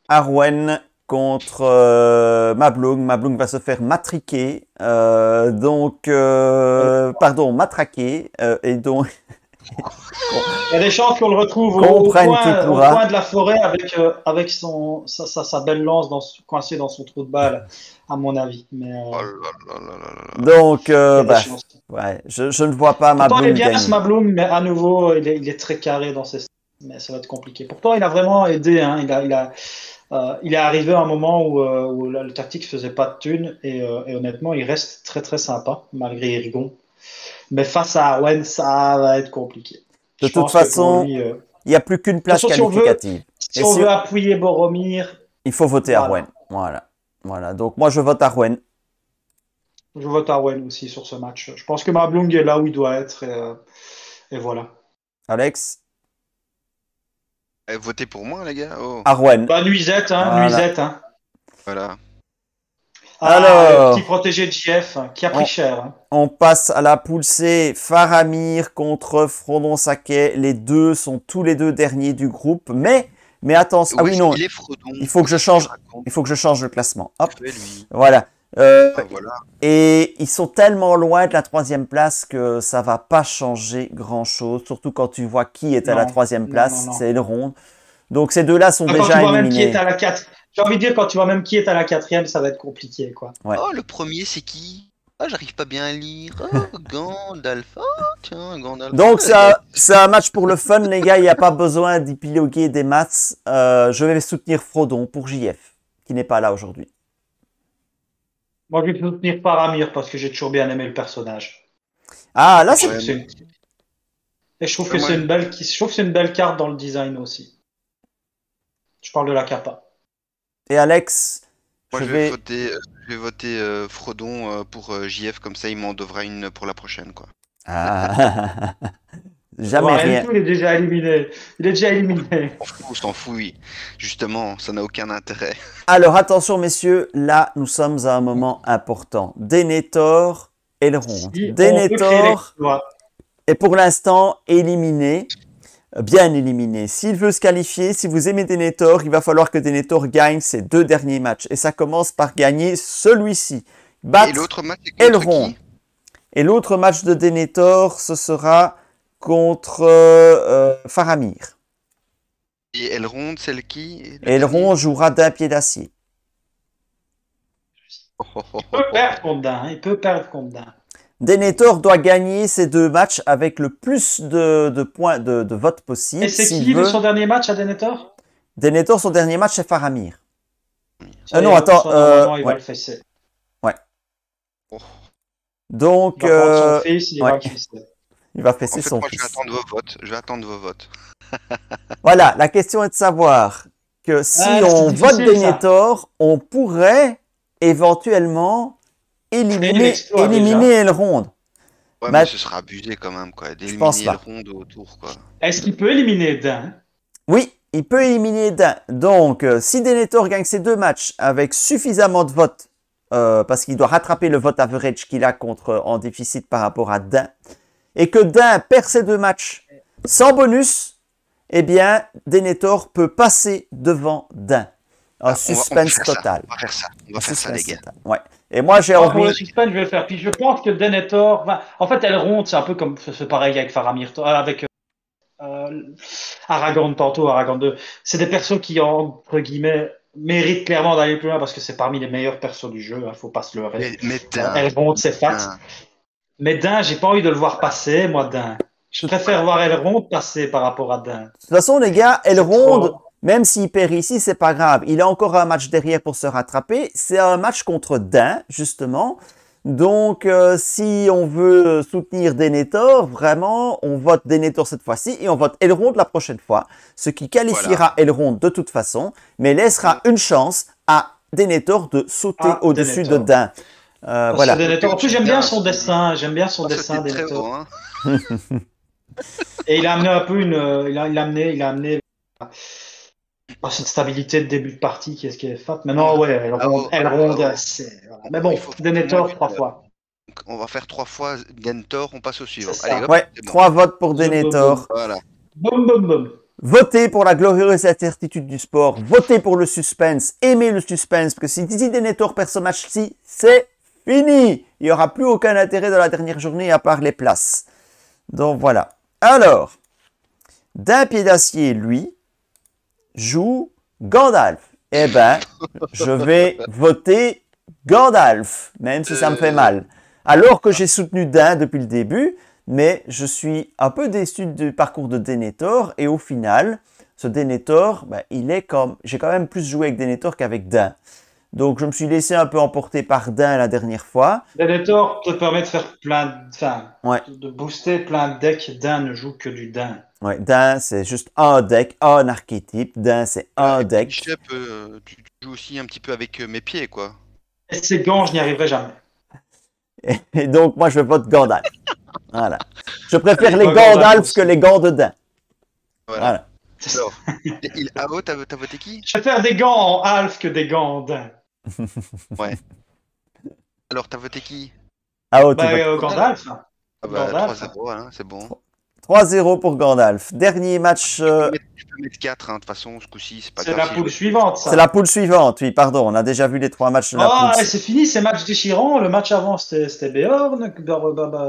Arwen contre Mablung. Mablung va se faire matriquer. Pardon, matraquer. Et donc, Il y a des chances qu'on le retrouve Qu'on au prenne qui coin, pourra. de la forêt avec sa belle lance coincée dans son trou de balle, à mon avis. Mais oh là là là là là là. donc il y a des bah, chances. ouais, je ne vois pas Pourtant, il est Mablung bien ce gagner. Mabloum, mais à nouveau, il est très carré dans ses. Mais ça va être compliqué. Pourtant, il a vraiment aidé. Hein. Il est arrivé à un moment où le tactique faisait pas de thunes et honnêtement, il reste très très sympa malgré Erigon. Mais face à Arwen, ça va être compliqué. De Je toute pense que pour façon, lui, il n'y a plus qu'une place façon, si on veut- qualificative. si Et on si- veut appuyer Boromir, Il faut voter Voilà. Arwen. Voilà. Donc moi, je vote Arwen. je vote Arwen aussi sur ce match. Je pense que Mablung est là où il doit être et voilà. Alex? Votez pour moi, les gars. Oh, Arwen. Bah, Nuisette, hein, Voilà. Nuisette. Hein. voilà. Le Alors, petit protégé de JF qui a pris cher. Hein. on passe à la poule C. Faramir contre Frodon Saquet. Les deux sont tous les deux derniers du groupe. Mais attention. Ah Où oui, est-ce non. qu'il est, Frodon? Il faut que je Qu'est-ce qu'il change. raconte? Il faut que je change le classement. Hop. Que fait, lui? Voilà. Ah, voilà. Et ils sont tellement loin de la 3e place que ça va pas changer grand-chose. Surtout quand tu vois qui est à la Non. 3e place. Non. C'est Elrond. Donc ces deux-là sont Quand déjà tu vois même qui éliminés. est à la 4. J'ai envie de dire, quand tu vois même qui est à la 4e, ça va être compliqué, quoi. Ouais. Oh, le premier, c'est qui? Ah, j'arrive pas bien à lire. Oh, Gandalf. Oh, tiens, Gandalf. Donc Ouais, c'est un match pour le fun, les gars. Il n'y a pas besoin d'épiloguer des maths. Je vais soutenir Frodon pour JF, qui n'est pas là aujourd'hui. Moi, je vais soutenir Faramir parce que j'ai toujours bien aimé le personnage. Ah, là, Je c'est... trouve que c'est une- Et je trouve que Ouais, c'est une belle, je trouve que c'est une belle carte dans le design aussi. Je parle de la capa. Et Alex, moi, je je vais... vais voter Frodon pour JF, comme ça, il m'en devra une pour la prochaine, quoi. Ah. Jamais Ouais, rien. tout, il est déjà éliminé. Il est déjà éliminé. On s'en fout, oui. Justement, ça n'a aucun intérêt. Alors, attention, messieurs. Là, nous sommes à un moment important. Denethor, Elrond. Si on veut créer Denethor l'exploit. est pour l'instant éliminé. Bien éliminé. S'il veut se qualifier, si vous aimez Denethor, il va falloir que Denethor gagne ses 2 derniers matchs. Et ça commence par gagner celui-ci. Et Battre l'autre match, c'est contre Elrond. qui? Et l'autre match de Denethor, ce sera contre Faramir. Et Elrond, celle qui? Le Elrond jouera d'un pied d'acier. dernier? Il peut perdre contre Dain. Hein. Il peut perdre contre Dain. Denethor doit gagner ces 2 matchs avec le plus de points de votes possible. Et c'est s'il qui veut. son dernier match à Denethor? Denethor, son dernier match, c'est Faramir. Ça, non, il- attends, ça, normalement, il va ouais. le fesser. Oh. Donc, Il va prendre son fils, il ouais. va le fesser. il va En fesser fait, son moi, je vais fils. attendre vos votes. Je vais attendre vos votes. Voilà, la question est de savoir que si Ah, c'est on vote difficile, ça. Denethor, on pourrait éventuellement éliminer l'exploit, Elrond. Ouais, Bah, mais ce sera abusé quand même, quoi. pense D'éliminer pas. Elrond autour, quoi. Est-ce qu'il peut éliminer Dain? Oui, il peut éliminer Dain. Donc, si Denethor gagne ces 2 matchs avec suffisamment de votes, parce qu'il doit rattraper le vote average qu'il a en déficit par rapport à Dain, et que Dain perd ces 2 matchs sans bonus, eh bien, Denethor peut passer devant Dain. Un Ah, on va suspense faire ça. total. On va faire ça. On va Un faire ça, les suspense gars. total. Ouais. Et moi, j'ai Pour le envie... suspense, je vais le faire. Puis je pense que Denethor. Enfin, en fait, Elrond, c'est un peu comme. C'est pareil avec Faramir, avec Aragorn tantôt, Aragorn 2. C'est des persos qui, entre guillemets, mérite clairement d'aller plus loin parce que c'est parmi les meilleurs persos du jeu, faut pas se leurrer. Mais Dain, Elrond, c'est fat. Dain. Mais Dain, j'ai pas envie de le voir passer, moi, Dain. Je préfère voir Elrond passer par rapport à Dain. De toute façon, les gars, C'est Elrond, trop. même s'il perd ici, c'est pas grave. Il a encore un match derrière pour se rattraper. C'est un match contre Dain, justement. Donc, si on veut soutenir Denethor, vraiment, on vote Denethor cette fois-ci et on vote Elrond la prochaine fois. Ce qui qualifiera Elrond de toute façon, mais laissera une chance à Denethor de sauter Ah, au-dessus de Denethor. Dain. Parce Voilà. que Denethor, en plus, j'aime bien son dessin. J'aime bien son Ah, dessin, c'était très Denethor. haut, hein. Et il a amené un peu il a amené cette stabilité de début de partie qui est fat. Maintenant, ouais, Elrond, c'est. Voilà. Mais bon, Il faut Denethor, moins 3 vite. fois. Donc, on va faire 3 fois Denethor, on passe au suivant. C'est ça. Allez, hop, Ouais, c'est bon. 3 votes pour Boum, boum, Denethor. Voilà. Boum, boum, boum. Votez pour la glorieuse incertitude du sport. Votez pour le suspense. Aimez le suspense. Parce que si Dizzy Denethor perd ce match-ci, c'est fini. Il n'y aura plus aucun intérêt dans la dernière journée à part les places. Donc voilà. Alors, d'un pied d'acier, lui, joue Gandalf. Eh ben, je vais voter Gandalf, même si ça me fait mal. Alors que j'ai soutenu Dain depuis le début, mais je suis un peu déçu du parcours de Denethor, et au final, ce Denethor, ben, j'ai quand même plus joué avec Denethor qu'avec Dain. Donc je me suis laissé un peu emporter par Dain la dernière fois. Denethor te permet de faire Ouais. de booster plein de decks. Dain ne joue que du Dain. Ouais, Dain, c'est juste un deck, un archétype. Dain, c'est un Et deck. Shep, tu joues aussi un petit peu avec mes pieds, quoi. Et ces gants, je n'y arriverai jamais. Et donc, moi, je vote Gandalf. Voilà. Je préfère Allez, les pas Gandalf Gandalf aussi. que les gants de Dain. Voilà. Voilà. Alors, AO, t'as voté qui? Je préfère des gants en Alf que des gants en Dain. Ouais. Alors, t'as voté qui? Ah, oh, tu votes Gandalf. Ah bah, Gandalf. 3-0, hein, c'est bon. 3-0 pour Gandalf. Dernier match. Tu peux mettre 4, hein, de toute façon, ce coup-ci, c'est pas C'est grave. la si poule je- suivante, ça. C'est la poule suivante. Oui, pardon. On a déjà vu les 3 matchs de la Ah, poule. et c'est fini, ces matchs déchirants. Le match avant, c'était Beorn,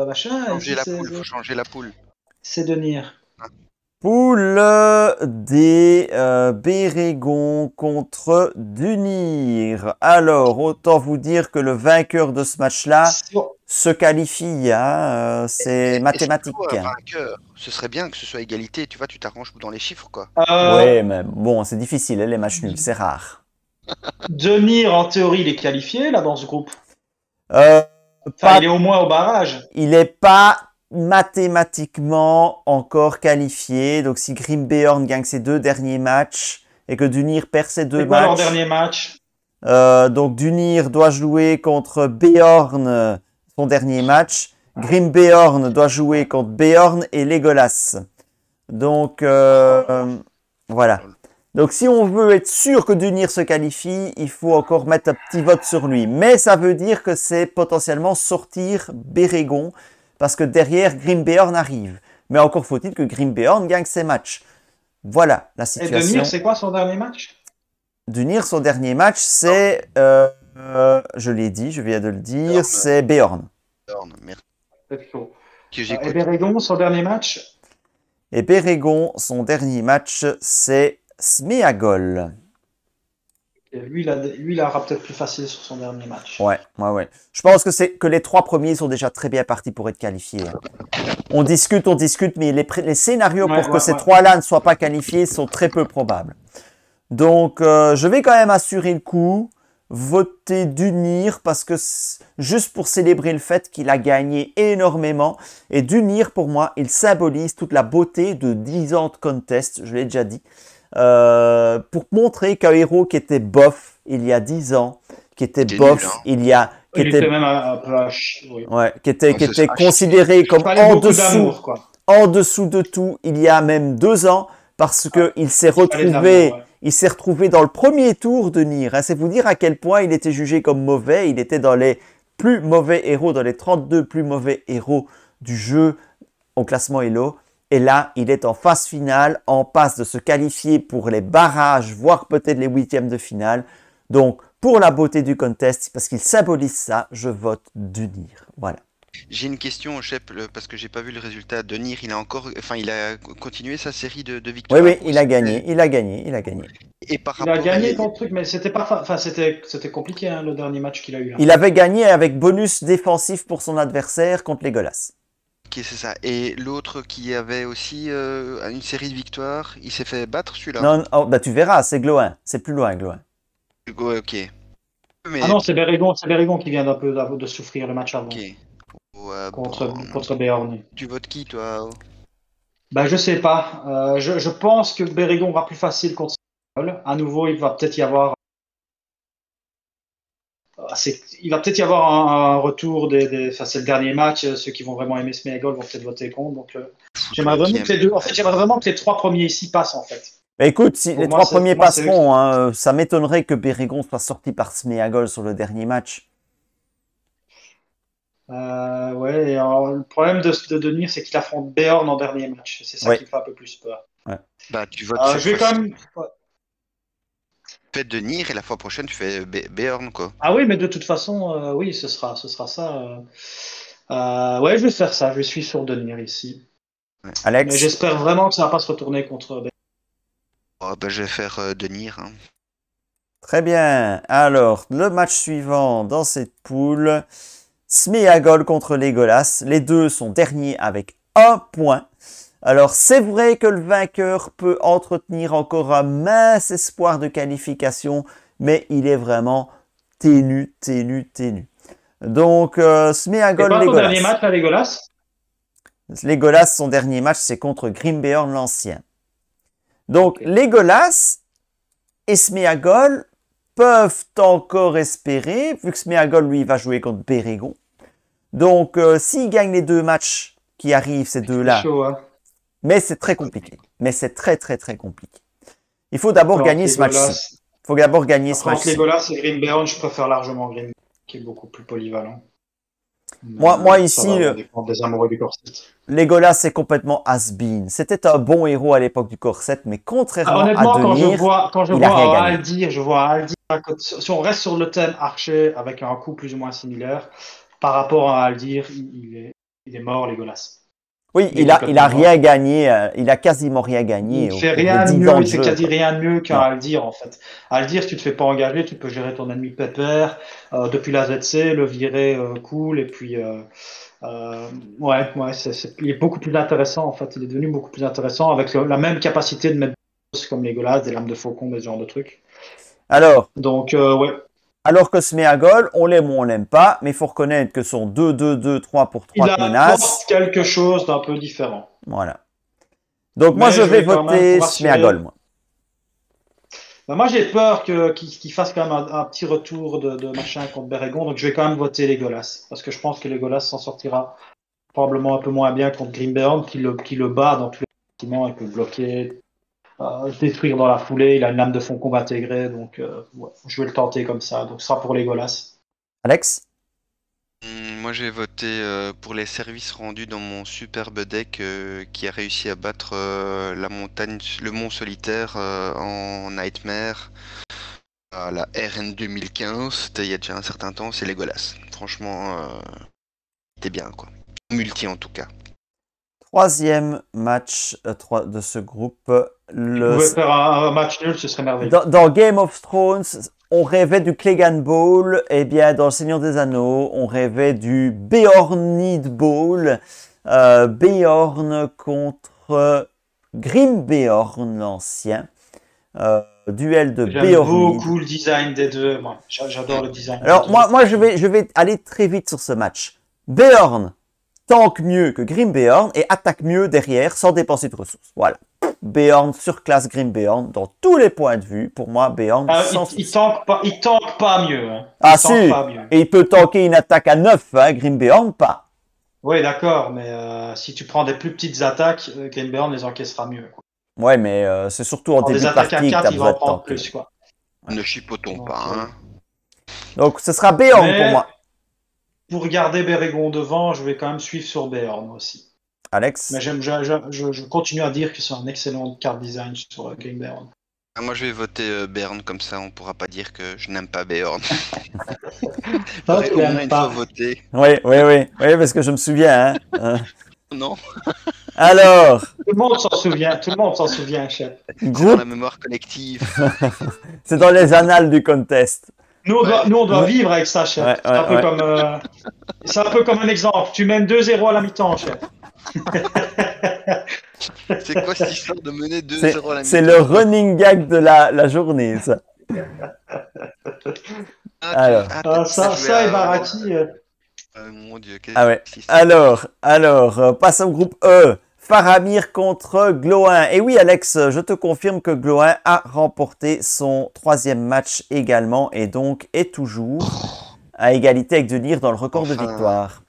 machin. Et Changer ici, la poule, faut changer la poule. c'est Denir. Poule des Bérégon contre Dunir. Alors, autant vous dire que le vainqueur de ce match-là se qualifie. Hein, c'est mathématique. Et surtout, un vainqueur. Ce serait bien que ce soit égalité, tu vois, tu t'arranges dans les chiffres, quoi. Ouais, mais bon, c'est difficile, hein, les matchs nuls, c'est rare. Denir, en théorie, il est qualifié, là, dans ce groupe. Pas- Il est au moins au barrage. Il n'est pas mathématiquement encore qualifié. Donc, si Grimbeorn gagne ses 2 derniers matchs et que Dunir perd ses 2 C'est quoi leur matchs, dernier match? donc Dunir doit jouer contre Beorn son dernier match. Grimbeorn doit jouer contre Beorn et Legolas. Donc, voilà. Donc, si on veut être sûr que Dunir se qualifie, il faut encore mettre un petit vote sur lui. Mais ça veut dire que c'est potentiellement sortir Bérégon, parce que derrière, Grimbeorn arrive. Mais encore faut-il que Grimbeorn gagne ses matchs. Voilà la Et situation. Denir, c'est quoi son dernier match? Dunir, son dernier match, c'est, je l'ai dit, je viens de le dire, Beorn. c'est Beorn. Merci. C'est chaud. Que Et j'écoute. Bérégon, son dernier match? Et Bérégon, son dernier match, c'est Sméagol. Et lui, il aura peut-être plus facile sur son dernier match. Ouais. Je pense que les 3 premiers sont déjà très bien partis pour être qualifiés. On discute, mais les scénarios pour que ces 3-là ne soient pas qualifiés sont très peu probables. Donc, je vais quand même assurer le coup, voter Dunir, parce que juste pour célébrer le fait qu'il a gagné énormément. Et Dunir, pour moi, il symbolise toute la beauté de 10 ans de contest, je l'ai déjà dit. Pour montrer qu'un héros qui était bof il y a 10 ans, qui était bof nul, hein. il y a... Il était même un peu oui. Ouais, qui était c'est considéré comme Fallait beaucoup d'amour, quoi. en dessous de tout il y a même 2 ans, parce que il s'est retrouvé, il s'est retrouvé dans le premier tour de Nier. Hein. C'est vous dire à quel point il était jugé comme mauvais. Il était dans les plus mauvais héros, dans les 32 plus mauvais héros du jeu au classement Elo. Et là, il est en phase finale, en passe de se qualifier pour les barrages, voire peut-être les 8e de finale. Donc, pour la beauté du contest, parce qu'il symbolise ça, je vote Dunir. Voilà. J'ai une question, Shep, parce que j'ai pas vu le résultat. Denir, il a continué sa série de Oui, victoires oui, ou il a c'était- gagné, il a gagné, il a gagné. Et par Il a rapport à gagné contre truc, mais c'était pas, enfin, c'était compliqué, hein, le dernier match qu'il a eu là. Il avait gagné avec bonus défensif pour son adversaire contre les Golas. Ok, c'est ça. Et l'autre qui avait aussi une série de victoires, il s'est fait battre celui-là. Non, oh, bah tu verras, c'est Gloin, c'est plus loin, Gloin. Ouais, ok. Ah Mais non, c'est Bérégon qui vient d'un peu de souffrir le match avant ok. Ouais, contre, bon. contre Béarn. Tu votes qui, toi? Ben, je sais pas. Je pense que Bérégon va plus facile contre Seattle. À nouveau, il va peut-être y avoir, il va peut-être y avoir un retour enfin, c'est le dernier match. Ceux qui vont vraiment aimer Smeagol vont peut-être voter contre. Donc, j'aimerais Football qui vraiment que aime. les deux, en fait, j'aimerais vraiment que les trois premiers ici passent, en fait. Bah, écoute, si Pour les moi, trois premiers pour moi, c'est eux passeront, hein, ça m'étonnerait que Bérégon soit sorti par Smeagol sur le dernier match. Ouais, et alors, le problème de Denis, c'est qu'il affronte Béorn en dernier match. C'est ça Oui. qui me fait un peu plus peur. Ouais. Bah, tu votes cette Je vais quand fois-ci. même. Ouais. Fais Denir et la fois prochaine, tu fais Beorn, quoi. Ah oui, mais de toute façon, oui, ce sera ça. Ouais, je vais faire ça. Je suis sur Denis ici. Ouais. Mais Alex? j'espère vraiment que ça va pas se retourner contre Béorn. Oh, bah, je vais faire Denir, hein. Très bien. Alors, le match suivant dans cette poule, Smeagol contre Legolas. Les deux sont derniers avec 1 point. Alors, c'est vrai que le vainqueur peut entretenir encore un mince espoir de qualification, mais il est vraiment ténu, ténu, ténu. Donc, C'est Smeagol, pas ton dernier Legolas. match à Legolas? Legolas, son dernier match, c'est contre Grimbeorn l'Ancien. Donc, Ok. Legolas et Smeagol peuvent encore espérer, vu que Smeagol, lui, va jouer contre Bérégon. Donc, s'il gagne les deux matchs qui arrivent, ces C'est deux-là, chaud, hein. mais c'est très compliqué. Mais c'est très, très, très compliqué. Il faut d'abord Entre gagner ce match-ci. Legolas, Il faut d'abord gagner ce Après, entre match-ci. Legolas et Grimbeorn, je préfère largement Grimbeorn, qui est beaucoup plus polyvalent. Mais Moi ça ici, va vraiment dépendre des amoureux du corset. Legolas, c'est complètement has-been. C'était un bon héros à l'époque du corset, mais contrairement à Honnêtement, Denir, quand je il a rien vois gagné. Aldir, si on reste sur le thème archer avec un coup plus ou moins similaire, par rapport à Aldir, il est mort, Legolas. Oui, Il est il a complètement rien mort. gagné. Il a quasiment rien Il gagné au fait cours des rien de 10 mieux, ans de il fait jeu, quasi quoi. rien de mieux qu'un Non. Aldir en fait. Aldir, si tu te fais pas engager, tu peux gérer ton ennemi pépère, depuis la ZC, le virer cool, et puis ouais, il est beaucoup plus intéressant en fait. Il est devenu beaucoup plus intéressant avec la même capacité de mettre des choses comme les Golas, des lames de faucon, des genres de trucs. Alors, Donc ouais, alors que Smeagol, on l'aime ou on l'aime pas, mais il faut reconnaître que son 2-2-2-3 pour 3 il de apporte menace, quelque chose d'un peu différent. voilà. Donc moi, Mais je je vais vais quand même, voter pour Smeagol, assurer, moi. moi j'ai peur qu'il fasse quand même un petit retour de machin contre Bérégon, donc je vais quand même voter les Golas, parce que je pense que les Golas s'en sortira probablement un peu moins bien contre Grimbeorn, qui le bat dans tous les bâtiments, il peut le bloquer, se détruire dans la foulée, il a une lame de fond qu'on va intégrer, donc ouais, je vais le tenter comme ça, donc ce sera pour les Golas. Alex? Moi, j'ai voté pour les services rendus dans mon superbe deck qui a réussi à battre la montagne, le mont solitaire en Nightmare à la RN 2015. C'était il y a déjà un certain temps, c'est Legolas. Franchement, c'était bien, quoi. Multi en tout cas. Troisième match de ce groupe. Si tu pouvais faire un match nul, ce serait merveilleux. Dans Game of Thrones, on rêvait du Clegane Bowl. Eh bien, dans Le Seigneur des Anneaux, on rêvait du Beornid Bowl. Beorn contre Grimbeorn l'Ancien. Duel de J'aime Beornid. beaucoup le design des deux, moi. J'adore le design des Alors, deux. moi je vais aller très vite sur ce match. Beorn tank mieux que Grimbeorn et attaque mieux derrière sans dépenser de ressources. Voilà. Beorn surclasse Grimbeorn dans tous les points de vue. Pour moi, Beorn sans souci. Il tank pas mieux. Hein. Ah Il tank si, pas mieux. et il peut tanker une attaque à 9, hein, Grimbeorn pas. Oui, d'accord, mais si tu prends des plus petites attaques, Grimbeorn les encaissera mieux, quoi. Ouais, mais c'est surtout en Dans début des de attaques à partie que 4, tu as il va besoin en de prendre tanker. plus, quoi. Ne chipotons Donc, pas, hein. Donc ce sera Beorn pour Mais moi. pour garder Bérégon devant, je vais quand même suivre sur Béorn aussi. Mais Alex? je continue à dire que c'est un excellent card design sur Grimbeorn. Moi, je vais voter Bern, comme ça, on pourra pas dire que je n'aime pas Beorn. Non, J'aurais tu au moins l'aimes une fois pas. voté. Oui, oui, oui, oui, parce que je me souviens. Hein. Non, Alors, Tout le monde s'en souvient. Tout le monde s'en souvient, chef. c'est dans la groupe, mémoire collective. c'est dans les annales du contest. Ouais. Nous, on doit Ouais, vivre avec ça, chef. ouais, ouais. C'est un peu comme un exemple. Tu mènes 2-0 à la mi-temps, chef. C'est quoi cette histoire de mener 2-0 à la C'est le mi-temps? running gag de la journée, ça. Alors, T'as joué Ça et à... Baraki. Mon Dieu, ah ouais. qu'est-ce qui se Alors, passe au groupe E. Faramir contre Gloin. Et oui, Alex, je te confirme que Gloin a remporté son 3e match également et donc est toujours à égalité avec Denir dans le record de Enfin, victoire.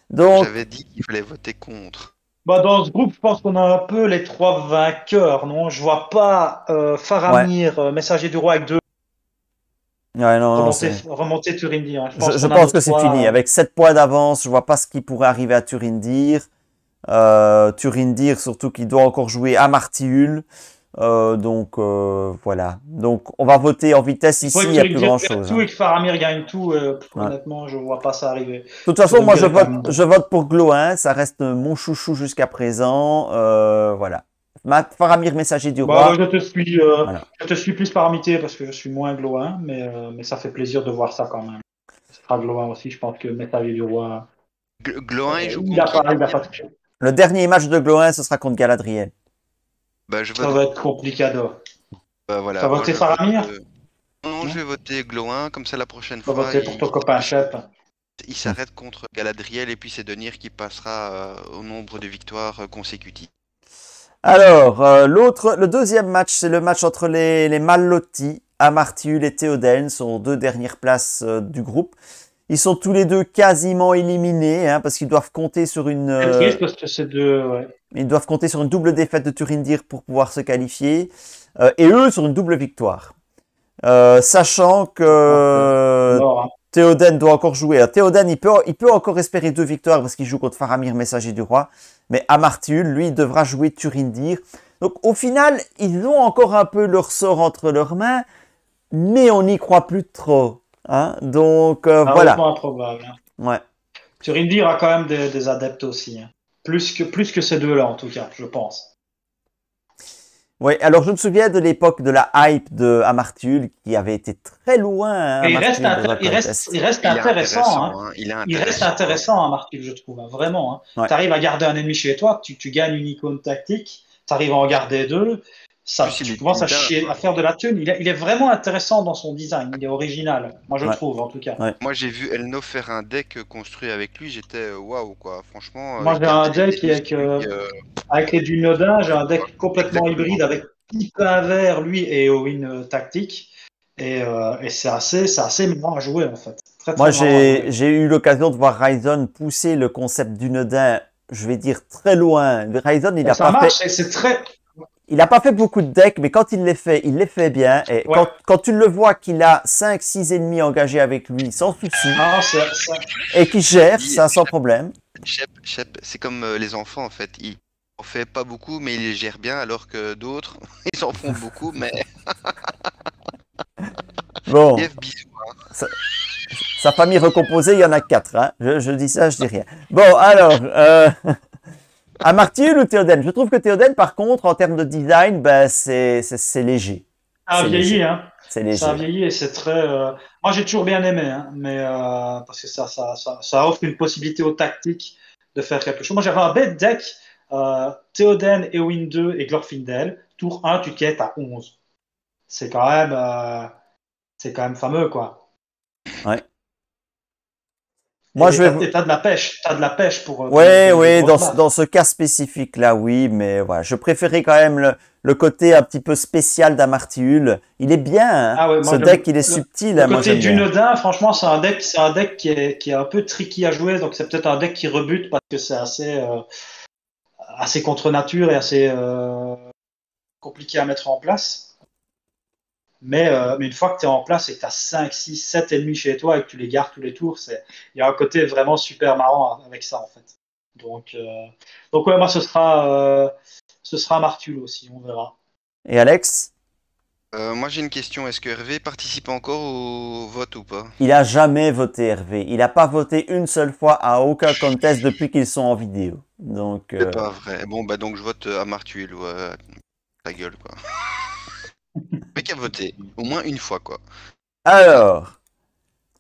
Donc, j'avais dit qu'il fallait voter contre. Bah, dans ce groupe, je pense qu'on a un peu les trois vainqueurs, non? Je vois pas ouais. Faramir, Messager du Roi avec deux Ouais, non, c'est... remonter Turindir. Hein. Je Qu'on a pense nos que c'est trois. fini. Avec 7 points d'avance, je vois pas ce qui pourrait arriver à Turindir. Turindir, surtout qu'il doit encore jouer à Martiul. Voilà. Donc, on va voter en vitesse Il faut ici, que il n'y a plus Turindir perde grand-chose. tout Hein. et que Faramir gagne tout. Ouais. Honnêtement, je vois pas ça arriver. De toute façon, moi, Turindir, je vote pour Gloin. Ça reste mon chouchou jusqu'à présent. Voilà. Faramir, messager du Bah, roi. Voilà. je te suis plus par amitié parce que je suis moins Gloin, mais ça fait plaisir de voir ça quand même. Ce sera Gloin aussi, je pense que Messager du Roi. Gloin, il joue Il a contre qui? pas touché. Le dernier match de Gloin, ce sera contre Galadriel. Bah, je Ça vote. va être complicado. Bah, voilà. Ça va Moi, voter je vote. Faramir? Non, Non. je vais voter Gloin, comme ça la prochaine Ça va fois, voter pour ton copain chef. il s'arrête contre Galadriel et puis c'est Denir qui passera au nombre de victoires consécutives. Alors, le deuxième match, c'est le match entre les mal lotis, Amartiul et Théoden, sont 2 dernières places du groupe. Ils sont tous les deux quasiment éliminés, hein, parce qu'ils doivent compter sur C'est triste parce que c'est deux. Ouais. ils doivent compter sur une double défaite de Turindir pour pouvoir se qualifier, et eux sur une double victoire. Sachant que Mort, hein. Théoden doit encore jouer. Alors, Théoden, il peut encore espérer 2 victoires parce qu'il joue contre Faramir, messager du roi. Mais Amartiul, lui, devra jouer Turindir. Donc, au final, ils ont encore un peu leur sort entre leurs mains, mais on n'y croit plus trop. Hein. Donc, voilà. Improbable. Hein. Ouais. Turindir a quand même des adeptes aussi. Hein. Plus que ces deux-là, en tout cas, je pense. Oui, alors je me souviens de l'époque de la hype de Amartiul qui avait été très loin. Hein, Et il reste intéressant. Hein. Il reste intéressant, hein, Martil, je trouve, hein, vraiment. Hein. Ouais. Tu arrives à garder un ennemi chez toi, tu gagnes une icône tactique, tu arrives à en garder deux, tu commences à faire de la thune. Il est vraiment intéressant dans son design, il est original, moi je trouve en tout cas. Ouais. Moi j'ai vu Elno faire un deck construit avec lui, j'étais waouh quoi, franchement. Moi j'ai un deck avec les Dunodin, j'ai un deck complètement hybride avec Pipin Vert, lui, et Eowyn tactique. Et c'est assez marrant à jouer en fait. Très, Moi, très j'ai eu l'occasion de voir Ryzen pousser le concept du Nodin, je vais dire très loin. Ryzen, il a pas fait beaucoup de decks, mais quand il les fait bien. Et quand tu le vois qu'il a 5-6 ennemis engagés avec lui sans souci, et qu'il gère ça sans problème. Shep, c'est comme les enfants en fait. Ils en font pas beaucoup, mais ils les gèrent bien, alors que d'autres, ils en font beaucoup, mais. Bon. Bisous, hein. Sa famille recomposée, il y en a 4. Hein. Je dis ça, je dis rien. Bon, alors, Amartiul ou Théoden? Je trouve que Théoden, par contre, en termes de design, ben, c'est léger. Ça a vieilli, hein. C'est léger. Ça a vieilli et c'est très. Moi, j'ai toujours bien aimé, hein, mais parce que ça offre une possibilité aux tactiques de faire quelque chose. Moi, j'avais un bête deck Théoden, Eowyn 2 et Glorfindel. Tour 1, tu quêtes à 11. C'est quand même fameux, quoi. Ouais. Moi, t'as de la pêche. T'as de la pêche pour. Oui, dans ce cas spécifique-là, oui, mais voilà. Je préférais quand même le côté un petit peu spécial d'Amartiul. Il est bien, hein. Ce deck, il est subtil. Le côté du Nodin, franchement, c'est un deck qui est un peu tricky à jouer, donc c'est peut-être un deck qui rebute parce que c'est assez contre nature et assez compliqué à mettre en place. Mais une fois que tu es en place et que tu as 5, 6, 7 ennemis chez toi et que tu les gardes tous les tours, il y a un côté vraiment super marrant avec ça en fait. Donc ouais, moi ce sera Martul aussi, on verra. Et Alex? Moi j'ai une question, est-ce que Hervé participe encore au vote ou pas? Il a jamais voté Hervé. Il n'a pas voté une seule fois à aucun contest depuis qu'ils sont en vidéo. Donc, C'est pas vrai. Bon bah donc je vote à Martuil ou à ta gueule quoi. Mais qu'à voter, au moins une fois quoi. alors,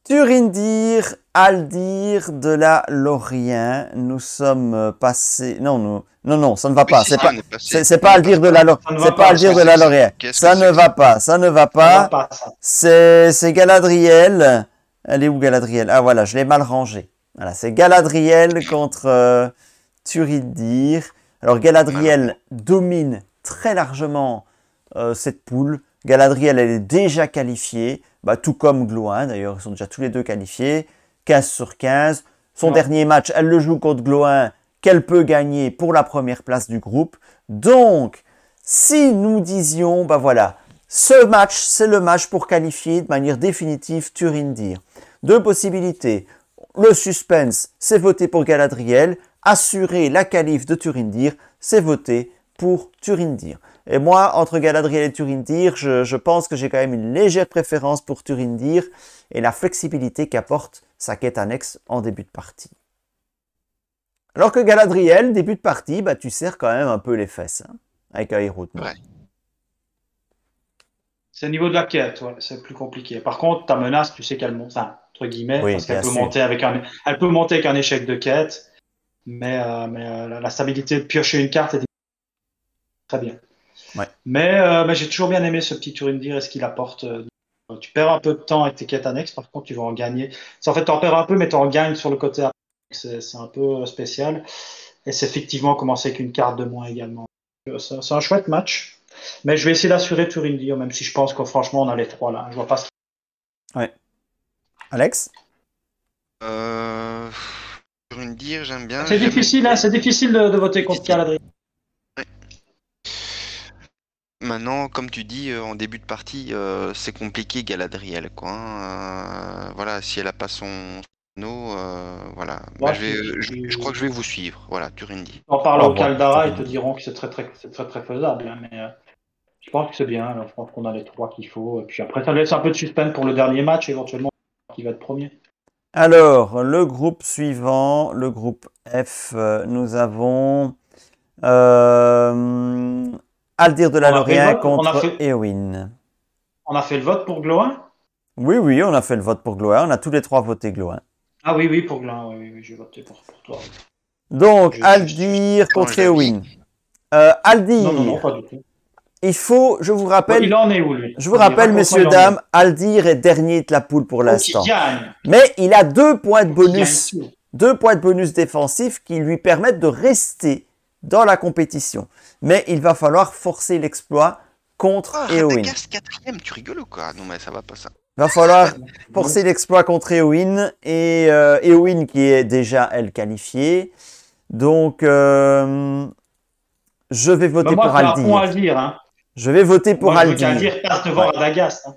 Turindir, Aldir de la Lorient. Nous sommes passés. Non, non, ça ne va Oui, pas. si, si, on est passé. C'est pas On Aldir passe de pas. la Lorient. Ça ne va C'est pas pas, Aldir de la Lorient. Qu'est-ce que Ça c'est ne que va ça? pas. Ça ne va Ça va pas. pas, ça. C'est Galadriel. Elle est où Galadriel? Ah voilà, je l'ai mal rangé. Voilà, c'est Galadriel contre Turindir. Alors Galadriel domine très largement cette poule. Galadriel, elle est déjà qualifiée, bah, tout comme Gloin d'ailleurs, ils sont déjà tous les deux qualifiés. 15 sur 15. Son Ouais. dernier match, elle le joue contre Gloin, qu'elle peut gagner pour la première place du groupe. Donc, si nous disions, bah voilà, ce match, c'est le match pour qualifier de manière définitive Turindir. Deux possibilités. Le suspense, c'est voter pour Galadriel. Assurer la qualif de Turindir, c'est voter pour Turindir. Et moi, entre Galadriel et Turindir, je pense que j'ai quand même une légère préférence pour Turindir et la flexibilité qu'apporte sa quête annexe en début de partie. Alors que Galadriel, début de partie, bah, tu serres quand même un peu les fesses, hein, avec un héros de mort. Ouais. C'est au niveau de la quête, ouais, c'est plus compliqué. Par contre, ta menace, tu sais qu'elle monte, enfin, entre guillemets, Oui, parce qu'elle bien peut sûr. monter avec elle peut monter avec un échec de quête, mais la stabilité de piocher une carte est très bien. Ouais. Mais j'ai toujours bien aimé ce petit Turindir et ce qu'il apporte. Tu perds un peu de temps avec tes quêtes annexes, par contre, tu vas en gagner. En fait, tu en perds un peu, mais tu en gagnes sur le côté. C'est un peu spécial. Et c'est effectivement commencer avec une carte de moins également. C'est un chouette match. Mais je vais essayer d'assurer Turindir, même si je pense que franchement, on a les trois là. Je vois pas ce Ouais. Alex? Euh... Sur une dire, j'aime bien. C'est difficile, hein, c'est difficile de voter contre Galadriel. Maintenant, comme tu dis, en début de partie, c'est compliqué Galadriel, quoi. Hein. Voilà, si elle a pas son anneau, voilà. Moi, Bah, je crois que je vais vous suivre. Voilà, Turindy. en parlant Oh, au bon, Caldara, ils te Turindir. diront que c'est très faisable. Hein, mais je pense que c'est bien. Alors, je pense qu'on a les trois qu'il faut. Et puis après, ça laisse un peu de suspense pour le dernier match, éventuellement, qui va être premier. Alors, le groupe suivant, le groupe F, nous avons Aldir de la On a fait le Lorient vote, contre Éowyn. on a fait le vote pour Gloin. Oui, oui, on a fait le vote pour Gloin. On a tous les trois voté Gloin. Ah oui, oui, pour Gloin. Oui, oui, j'ai voté pour toi. Donc, Je- Aldir Change contre d'avis. Éowyn. Non, Aldir, pas du tout. il faut, je vous Il rappelle, en est où, lui? je vous rappelle, Raconte-moi, messieurs, il en est dames, Aldir est dernier de la poule pour où? Faut qu'il l'instant. gagne. Mais il a 2 points de Faut qu'il gagne bonus, tout. 2 points de bonus défensifs qui lui permettent de rester dans la compétition. Mais il va falloir forcer l'exploit contre Ah, Éowyn. Radagast 4ème, tu rigoles ou quoi? Non, mais ça va pas ça. Il va falloir forcer l'exploit contre Éowyn et Éowyn qui est déjà, elle, qualifiée. Donc, je vais voter Moi, pour c'est un point à Aldir. dire. Hein. Je vais voter pour Moi, je veux Aldir. qu'Aldir passe devant Ouais. Radagast. Hein.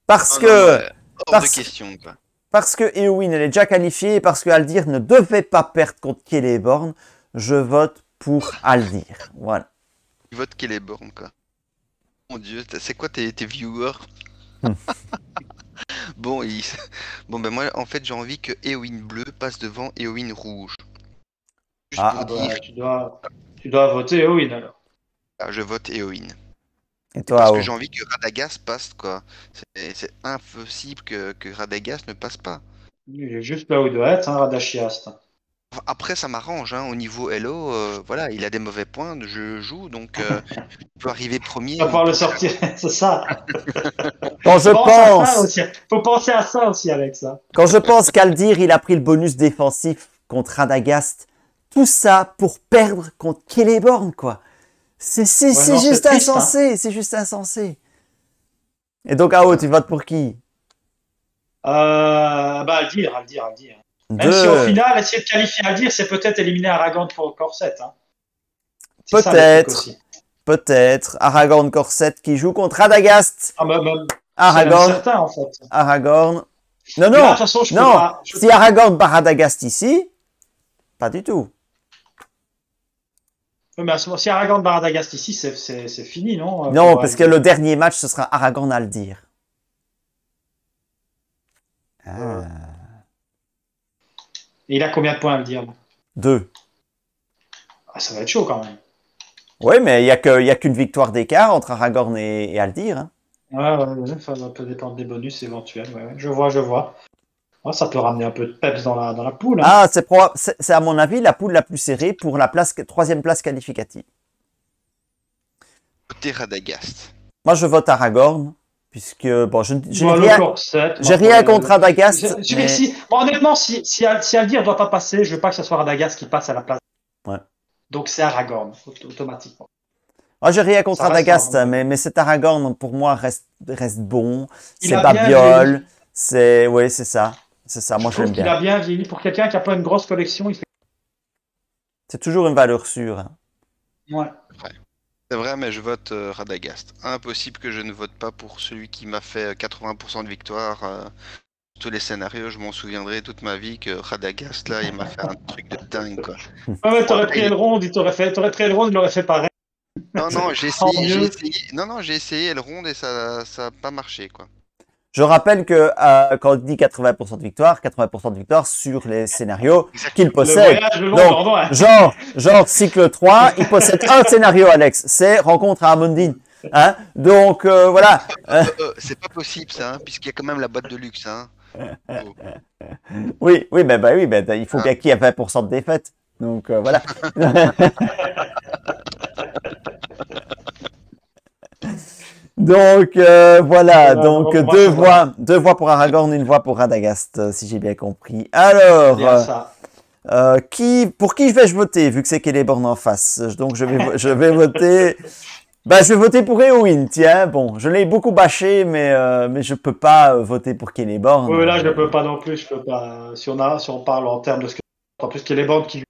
Parce Ah, non, que, ouais, hors parce- de question, quoi. parce que Éowyn, elle est déjà qualifiée et parce que Aldir ne devait pas perdre contre Celeborn, je vote pour Aldir. Voilà. Tu votes Celeborn, quoi. Mon dieu, c'est quoi tes viewers? Bon, bon, ben moi, en fait, j'ai envie que Éowyn bleu passe devant Éowyn rouge. Juste Ah, pour Ah dire, bah, tu dois voter Owen alors. je vote Éowyn. Et toi, Parce Ao? que j'ai envie que Radagast passe, quoi. C'est impossible que Radagast ne passe pas. Il est juste là où il doit être, hein, Radagast. Enfin, après, ça m'arrange, hein, au niveau Hello, voilà, il a des mauvais points, je joue, donc il peut arriver premier. Tu vas pouvoir ou le prochain. sortir, c'est ça. Quand je Pense à ça pense, aussi. Faut penser à ça aussi, Alex. Hein. quand je pense qu'Aldir, il a pris le bonus défensif contre Radagast, tout ça pour perdre contre Celeborn, quoi. C'est Ouais, non, c'est juste triste, insensé, c'est juste insensé. Et donc, Ao, tu votes pour qui? Bah, Aldir. Même si au Deux. final, essayer de qualifier Aldir, c'est peut-être éliminer Aragorn pour Corset. Hein. C'est ça, le truc Peut-être, aussi. peut-être. Aragorn Corset qui joue contre Radagast. Ah, bah, c'est Aragorn, certain, en fait. Aragorn. Non, Mais là, de non, toute façon, je peux non. pas- Si Aragorn bat Radagast ici, pas du tout. Mais si Aragorn bat Radagast ici, c'est fini, non? Non, parce que le dernier match, ce sera Aragorn Aldir. Ah. Et il a combien de points à le dire? 2. Ah, ça va être chaud quand même. Oui, mais il n'y a qu'une victoire d'écart entre Aragorn et Aldir. Hein. Ouais, ça peut dépendre des bonus éventuels. Ouais. Je vois. Oh, ça peut ramener un peu de peps dans la poule. Hein. Ah, c'est à mon avis la poule la plus serrée pour la troisième place qualificative. Côté Radagast. Moi, je vote Aragorn, puisque bon, j'ai j'ai rien contre Radagast. Mais... honnêtement, si Aldir ne doit pas passer, je veux pas que ce soit Radagast qui passe à la place. Ouais. Donc c'est Aragorn, automatiquement. Moi, j'ai rien contre Radagast, mais cet Aragorn, pour moi, reste bon. C'est Babiole. Oui, c'est ça. C'est ça, moi je l'aime bien. Il a bien vieilli. Pour quelqu'un qui n'a pas une grosse collection, c'est toujours une valeur sûre. Hein. Ouais. C'est vrai, mais je vote Radagast. Impossible que je ne vote pas pour celui qui m'a fait 80% de victoire. Tous les scénarios, je m'en souviendrai toute ma vie que Radagast, là, il m'a fait un truc de dingue, quoi. Ouais, t'aurais pris Elrond, il l'aurait fait pareil. Non, j'ai essayé. Non, j'ai essayé Elrond et ça n'a pas marché, quoi. Je rappelle que quand on dit 80% de victoire sur les scénarios qu'il possède. Donc, genre cycle 3, il possède un scénario, Alex. C'est Rencontre à Amundine. Hein, donc, voilà. C'est pas possible, ça, hein, puisqu'il y a quand même la boîte de luxe. Hein. Oh. Oui, il faut qu'il y ait 20% de défaite. Donc, voilà. Donc voilà, donc deux voix pour Aragorn, une voix pour Radagast, si j'ai bien compris. Alors, pour qui vais-je voter, vu que c'est Celeborn en face? Donc je vais voter. Je vais voter pour Éowyn, tiens. Bon, je l'ai beaucoup bâché, mais je peux pas voter pour Celeborn. Oui, là je peux pas non plus. Je peux pas. Si on parle en termes de ce que, en plus Celeborn qui,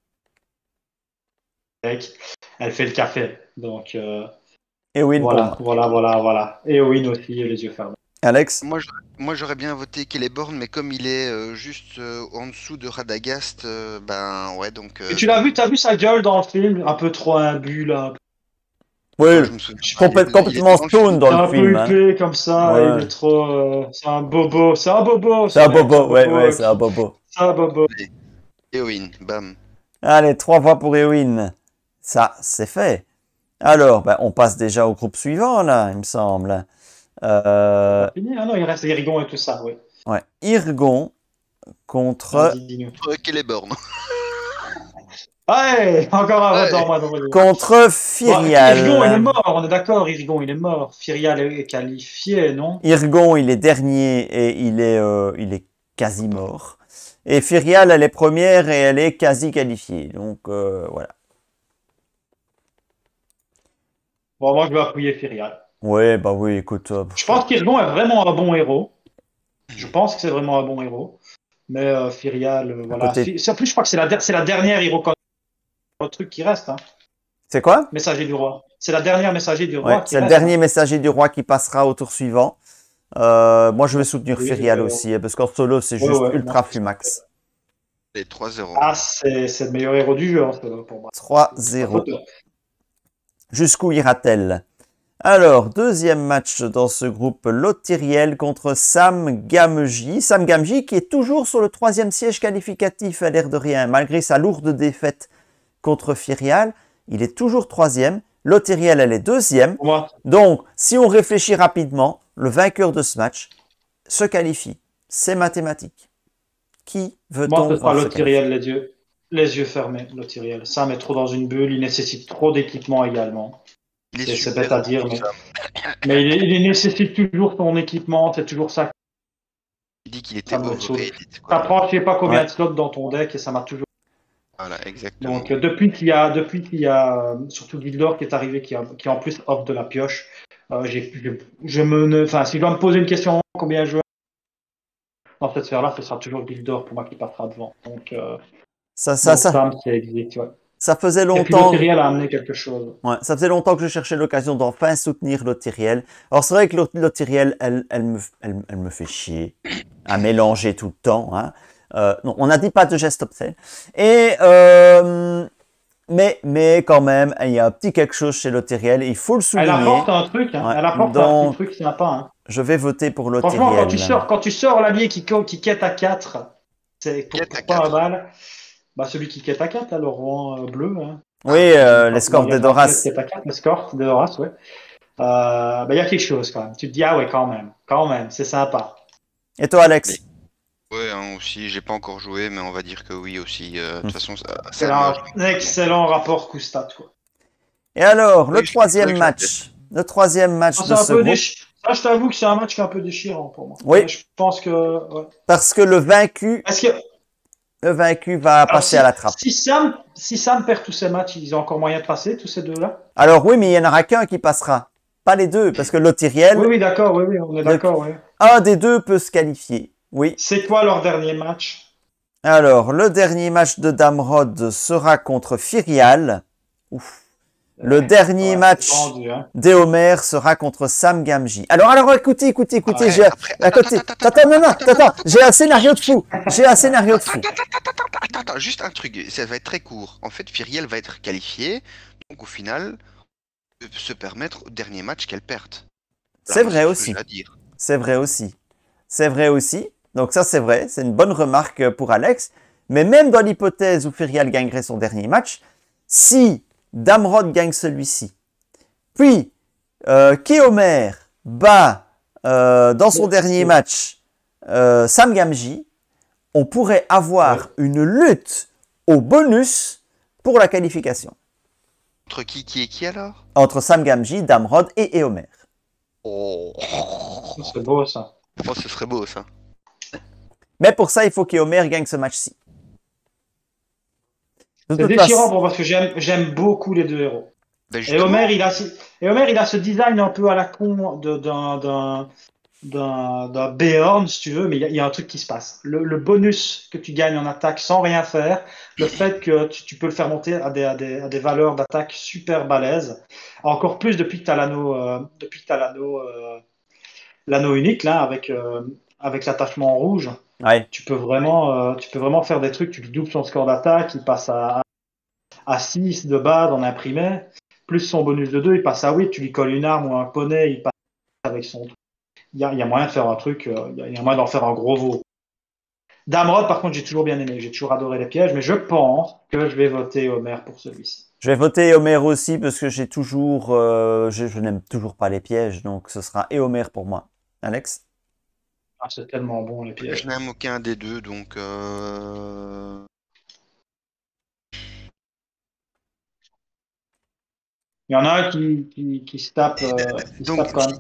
elle fait le café, donc. Éowyn voilà. Éowyn aussi, les yeux fermés. Alex? Moi, j'aurais bien voté Celeborn, mais comme il est juste en dessous de Radagast, ouais, donc... Et t'as vu sa gueule dans le film? Un peu trop imbu, là. Oui, complètement stone dans le film. Un peu huppé, comme ça, ouais. Il est trop... c'est un bobo. C'est un bobo, c'est un bobo. Éowyn, bam. Allez, 3 voix pour Éowyn. Ça, c'est fait. Alors, on passe déjà au groupe suivant, là, il me semble. Fini, non, il reste Irgon et tout ça, oui. Ouais, Irgon contre Celeborn. Ouais, encore un vote dans moi. Contre Firial. Irgon, il est mort, on est d'accord, Irgon, il est mort. Firial est qualifié, non? Irgon, il est dernier et il est quasi mort. Et Firial, elle est première et elle est quasi qualifiée. Donc, voilà. Bon, moi, je vais appuyer Firial. Ouais, oui, écoute. Je pense qu'Irgon est vraiment un bon héros. Je pense que c'est vraiment un bon héros. Mais Firial, voilà. En plus, je crois que c'est la dernière héros truc qui reste. Hein. C'est quoi? Messager du roi. C'est la dernière messager du roi. C'est le dernier messager du roi qui passera au tour suivant. Moi, je vais soutenir Firial aussi, parce qu'en solo, c'est juste ultra fumax. Et 3-0. Ah, c'est le meilleur héros du jeu, hein, pour moi. 3-0. Jusqu'où ira-t-elle? Alors, deuxième match dans ce groupe, Lothiriel contre Sam Gamgee. Sam Gamgee qui est toujours sur le 3e siège qualificatif à l'air de rien, malgré sa lourde défaite contre Firial. Il est toujours 3e. Lothiriel, elle est 2e. Donc, si on réfléchit rapidement, le vainqueur de ce match se qualifie. C'est mathématique. Qui veut-on? Moi, ce sera Lothiriel, les yeux fermés, Lothiriel. Sam est trop dans une bulle, il nécessite trop d'équipement également. C'est bête à dire, mais il nécessite toujours son équipement, c'est toujours ça. Il dit qu'il était overrated. T'apprends, je sais pas combien de slots dans ton deck et ça m'a toujours. Voilà, exactement. Donc depuis qu'il y a surtout Gildor qui est arrivé, qui en plus offre de la pioche, si je dois me poser une question, combien je joue dans cette sphère-là, ce sera toujours Gildor pour moi qui passera devant. Donc Sam, c'est exit, ouais. Ça faisait longtemps. Lothiriel a amené quelque chose. Ouais, ça faisait longtemps que je cherchais l'occasion d'enfin soutenir Lothiriel. Alors c'est vrai que Lothiriel, elle me fait chier à mélanger tout le temps. Hein. Non, on n'a dit pas de geste obscène. Et Mais quand même, il y a un petit quelque chose chez Loteriel et il faut le Elle souligner. apporte un truc, hein. Ouais, Elle apporte un donc, petit truc sympa, hein. je vais voter pour Franchement, Loteriel. quand tu sors l'allié qui quête à 4, c'est Quête à pour pas un 4. balle, bah celui qui quête à 4, le roi bleu, hein. Oui, l'escorte Le de Doras. quête à 4, l'escorte de Doras, ouais. Bah, y a quelque chose quand même. Tu te dis, ah ouais, quand même, c'est sympa. Et toi, Alex? Ouais, hein, aussi, j'ai pas encore joué, mais on va dire que oui aussi. De toute façon, C'est ça un excellent rapport coût-stat, quoi. Et alors, le Oui, troisième je l'ai match. Le troisième match Ça, de c'est un ce peu groupe. Ça, je t'avoue que c'est un match qui est un peu déchirant pour moi. Oui. Mais je pense que. Ouais. Parce que le vaincu Est-ce que. va Alors, passer à la trappe. si Sam perd tous ces matchs, ils ont encore moyen de passer, tous ces deux-là? Alors oui, mais il n'y en aura qu'un qui passera. Pas les deux, parce que Oui, Loteriel, oui, d'accord, oui, on est d'accord, oui. un des deux peut se qualifier. Oui. C'est quoi leur dernier match? Alors, le dernier match de Damrod sera contre Firial. Ouf. Le dernier Ouais, match c'est tendu, hein. d'Eomer sera contre Sam Gamji. Alors, écoutez, Après, j'ai attends, j'ai un scénario de fou. Attends, juste un truc, ça va être très court. En fait, Firiel va être qualifiée, donc au final, se permettre au dernier match qu'elle perde. C'est vrai aussi. C'est vrai aussi. Donc ça, c'est vrai. C'est une bonne remarque pour Alex. Mais même dans l'hypothèse où Firial gagnerait son dernier match, si Damrod gagne celui-ci, puis Keomer bat dans son dernier match Sam Gamji, on pourrait avoir une lutte au bonus pour la qualification. Entre qui et qui alors? Entre Sam Gamji, Damrod et Eomer. Oh, C'est beau, ça. oh, ce serait beau ça. Mais pour ça, il faut qu'Eomer gagne ce match-ci. C'est déchirant parce que j'aime beaucoup les deux héros. Ben Et Homer, il a ce design un peu à la con d'un Beorn, si tu veux, mais il y a un truc qui se passe. Le bonus que tu gagnes en attaque sans rien faire, le fait que tu peux le faire monter à des valeurs d'attaque super balèzes, encore plus depuis que tu as l'anneau unique, là, avec l'attachement rouge. Ouais. Tu peux vraiment faire des trucs, tu lui doubles son score d'attaque, il passe à 6 de base en imprimé, plus son bonus de 2, il passe à 8, tu lui colles une arme ou un poney, il passe avec son truc. Il y a moyen de faire un truc, il y a moyen d'en faire un gros veau. Damrod, par contre, j'ai toujours bien aimé, j'ai toujours adoré les pièges, mais je pense que je vais voter Homer pour celui-ci. Je vais voter Homer aussi parce que j'ai toujours, je n'aime toujours pas les pièges, donc ce sera Homer pour moi. Alex? Ah, c'est tellement bon les pièges. Je n'aime aucun des deux, donc. Il y en a un qui se tape, quand même.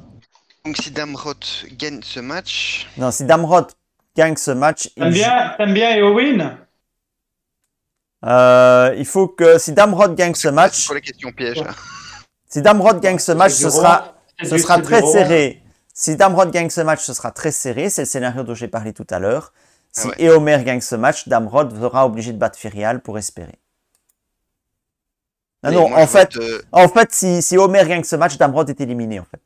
Donc si Damrod gagne ce match. Non, si Damrod gagne ce match, T'aimes bien Eowyn? il faut que si Damrod gagne ce match, C'est pour les questions pièges. Là. si Damrod gagne ce match, ce sera très serré. Si Damrod gagne ce match, ce sera très serré. C'est le scénario dont j'ai parlé tout à l'heure. Si Eomer gagne ce match, Damrod sera obligé de battre Firial pour espérer. Non, en fait, si Homer gagne ce match, Damrod est éliminé en fait.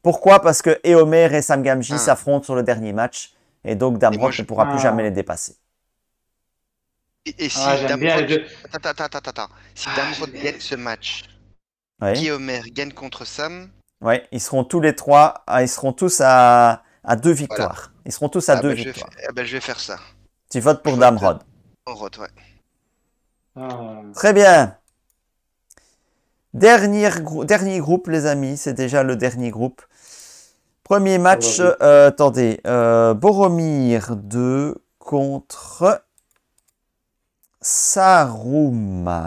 Pourquoi? Parce que Eomer et Sam Gamji s'affrontent sur le dernier match et donc Damrod ne pourra plus jamais les dépasser. Et si Damrod... Attends. Si Damrod gagne ce match, Eomer gagne contre Sam. Ouais, ils seront tous les trois, ils seront tous à 2 victoires. Voilà. Ils seront tous à 2 victoires. Je vais faire ça. Tu votes pour Damrod. Damrod, ouais. Très bien. Dernier groupe, les amis. C'est déjà le dernier groupe. Premier match, attendez. Boromir 2 contre Saruman.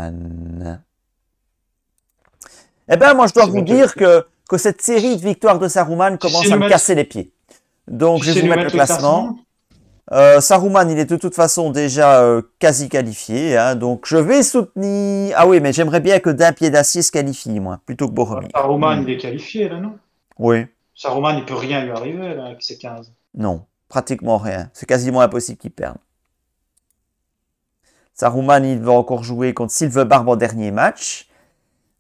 Eh bien, moi, je dois vous dire que cette série de victoires de Saruman commence à me casser les pieds. Donc, je vais vous mettre le classement. Saruman, il est de toute façon déjà quasi qualifié. Hein, donc, je vais soutenir... Ah oui, mais j'aimerais bien que d'un pied d'acier se qualifie, moi, plutôt que Boromir. Saruman, il est qualifié, là, non? Oui. Saruman, il peut rien lui arriver, là, avec ses 15. Non, pratiquement rien. C'est quasiment impossible qu'il perde. Saruman, il va encore jouer contre Silverbarb en dernier match.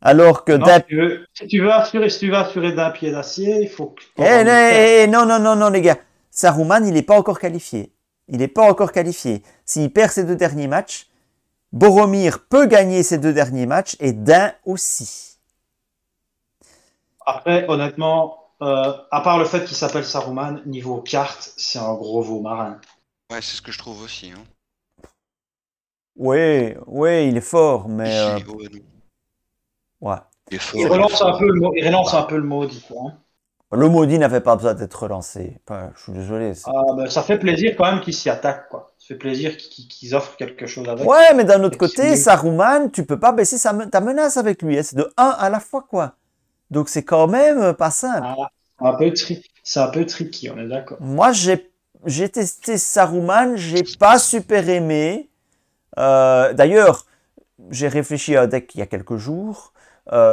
Alors que si tu veux assurer d'un pied d'acier, il faut que... non, les gars. Saruman, il n'est pas encore qualifié. S'il perd ses 2 derniers matchs, Boromir peut gagner ses 2 derniers matchs et Dain aussi. Après, honnêtement, à part le fait qu'il s'appelle Saruman, niveau carte, c'est un gros veau marin. Ouais, c'est ce que je trouve aussi. Hein. Oui, il est fort, mais Ouais, non. ouais. Il est fort, Il relance un peu le maudit, quoi. Hein. Le maudit n'avait pas besoin d'être relancé. Enfin, je suis désolé. Ça fait plaisir quand même qu'ils s'y attaquent, quoi. Ça fait plaisir qu'ils offrent quelque chose avec. Ouais, mais d'un autre Et côté, c'est- Saruman, tu peux pas baisser ta menace avec lui. Hein. C'est de 1 à la fois, quoi. Donc c'est quand même pas simple. C'est un peu tricky, on est d'accord. Moi, j'ai testé Saruman, j'ai pas super aimé. D'ailleurs, j'ai réfléchi à un deck il y a quelques jours.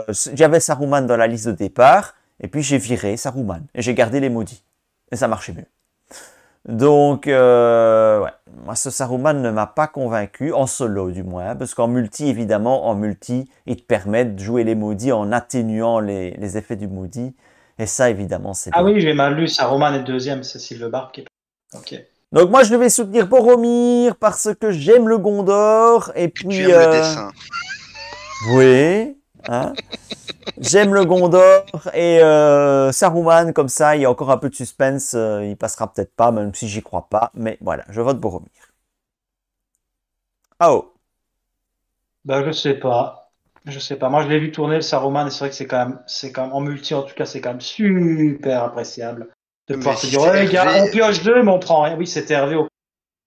J'avais Saruman dans la liste de départ, et puis j'ai viré Saruman, et j'ai gardé les maudits. Et ça marchait mieux. Donc, ouais, moi ce Saruman ne m'a pas convaincu, en solo du moins, parce qu'en multi, évidemment, il te permet de jouer les maudits en atténuant les effets du maudit. Et ça, évidemment, c'est bien. Ah oui, j'ai mal lu, Saruman est deuxième, c'est Silverbark qui est. Ok. Donc moi, je vais soutenir Boromir parce que j'aime le Gondor, et puis... Tu aimes le dessin. Oui, hein. J'aime le Gondor et Saruman, comme ça, il y a encore un peu de suspense. Il passera peut-être pas, même si j'y crois pas. Mais voilà, je vote Boromir. Ah oh. Ben, je sais pas. Je sais pas. Moi, je l'ai vu tourner le Saruman et c'est vrai que c'est quand même, en multi en tout cas, c'est quand même super appréciable de Mais pouvoir se si dire, c'est ouais, gars, Hervé, on pioche 2, mais on prend rien. Oui, c'était Hervé,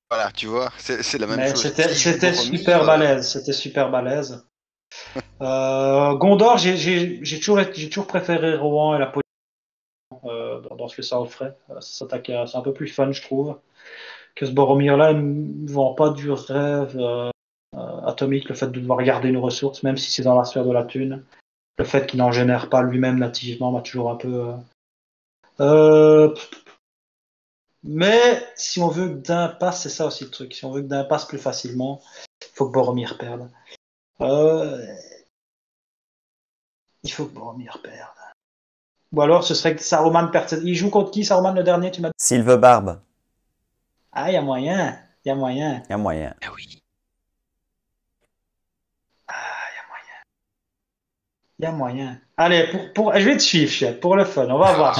voilà, tu vois, c'est la même mais chose. c'était Si je joue c'était Boromir, super balèze. C'était super balèze. Gondor, j'ai toujours préféré Rohan et la police dans ce laissant au frais. C'est un peu plus fun, je trouve, que ce Boromir-là. Il ne vend pas du rêve atomique, le fait de devoir garder une ressource, même si c'est dans la sphère de la thune. Le fait qu'il n'en génère pas lui-même nativement m'a toujours un peu. Mais si on veut que Dain passe, c'est ça aussi le truc. Si on veut que Dain passe plus facilement, il faut que Boromir perde. Il faut que Boromir perde. Ou alors ce serait que Saruman perde. Il joue contre qui, Saruman, le dernier, tu m'as dit? Silverbarb, Ah, il y a moyen. Il y a moyen. il y a moyen. Ah oui. Il y a moyen. Allez, je vais te suivre, chef, pour le fun. On va voir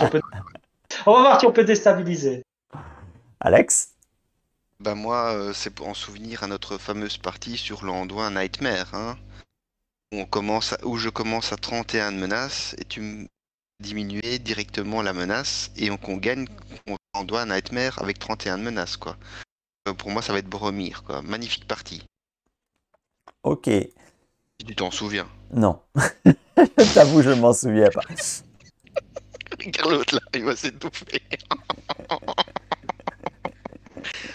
si on peut déstabiliser. Alex? Bah moi, c'est pour en souvenir à notre fameuse partie sur l'Anduin Nightmare, hein, où je commence à 31 de menaces et tu me diminuer directement la menace et qu'on gagne contre l'Anduin Nightmare avec 31 de menaces, quoi. Pour moi, ça va être Boromir, quoi. Magnifique partie. Ok. Si tu t'en souviens. Non. T'avoue, je ne m'en souviens pas. Regarde l'autre là, il va s'étouffer.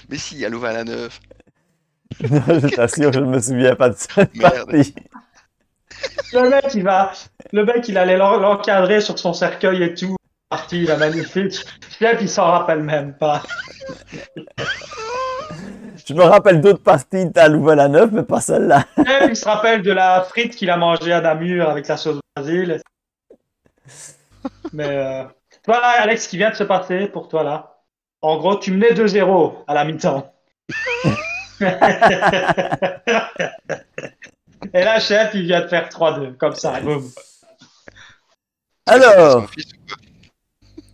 Mais si, à Louvain-la-Neuve. Je t'assure, je ne me souviens pas de cette Merde. partie. Le mec, il allait l'encadrer sur son cercueil et tout. Parti, il a magnifique. Chef, il s'en rappelle même pas. Je me rappelle d'autres parties à Louvain-la-Neuve, mais pas celle-là. Chef, il se rappelle de la frite qu'il a mangée à Namur avec la sauce Basile. Mais voilà, Alex, ce qui vient de se passer pour toi là. En gros, tu menais 2-0 à la mi-temps. Et là, chef, il vient de faire 3-2, comme ça, boum. Alors, Mon fils, ou quoi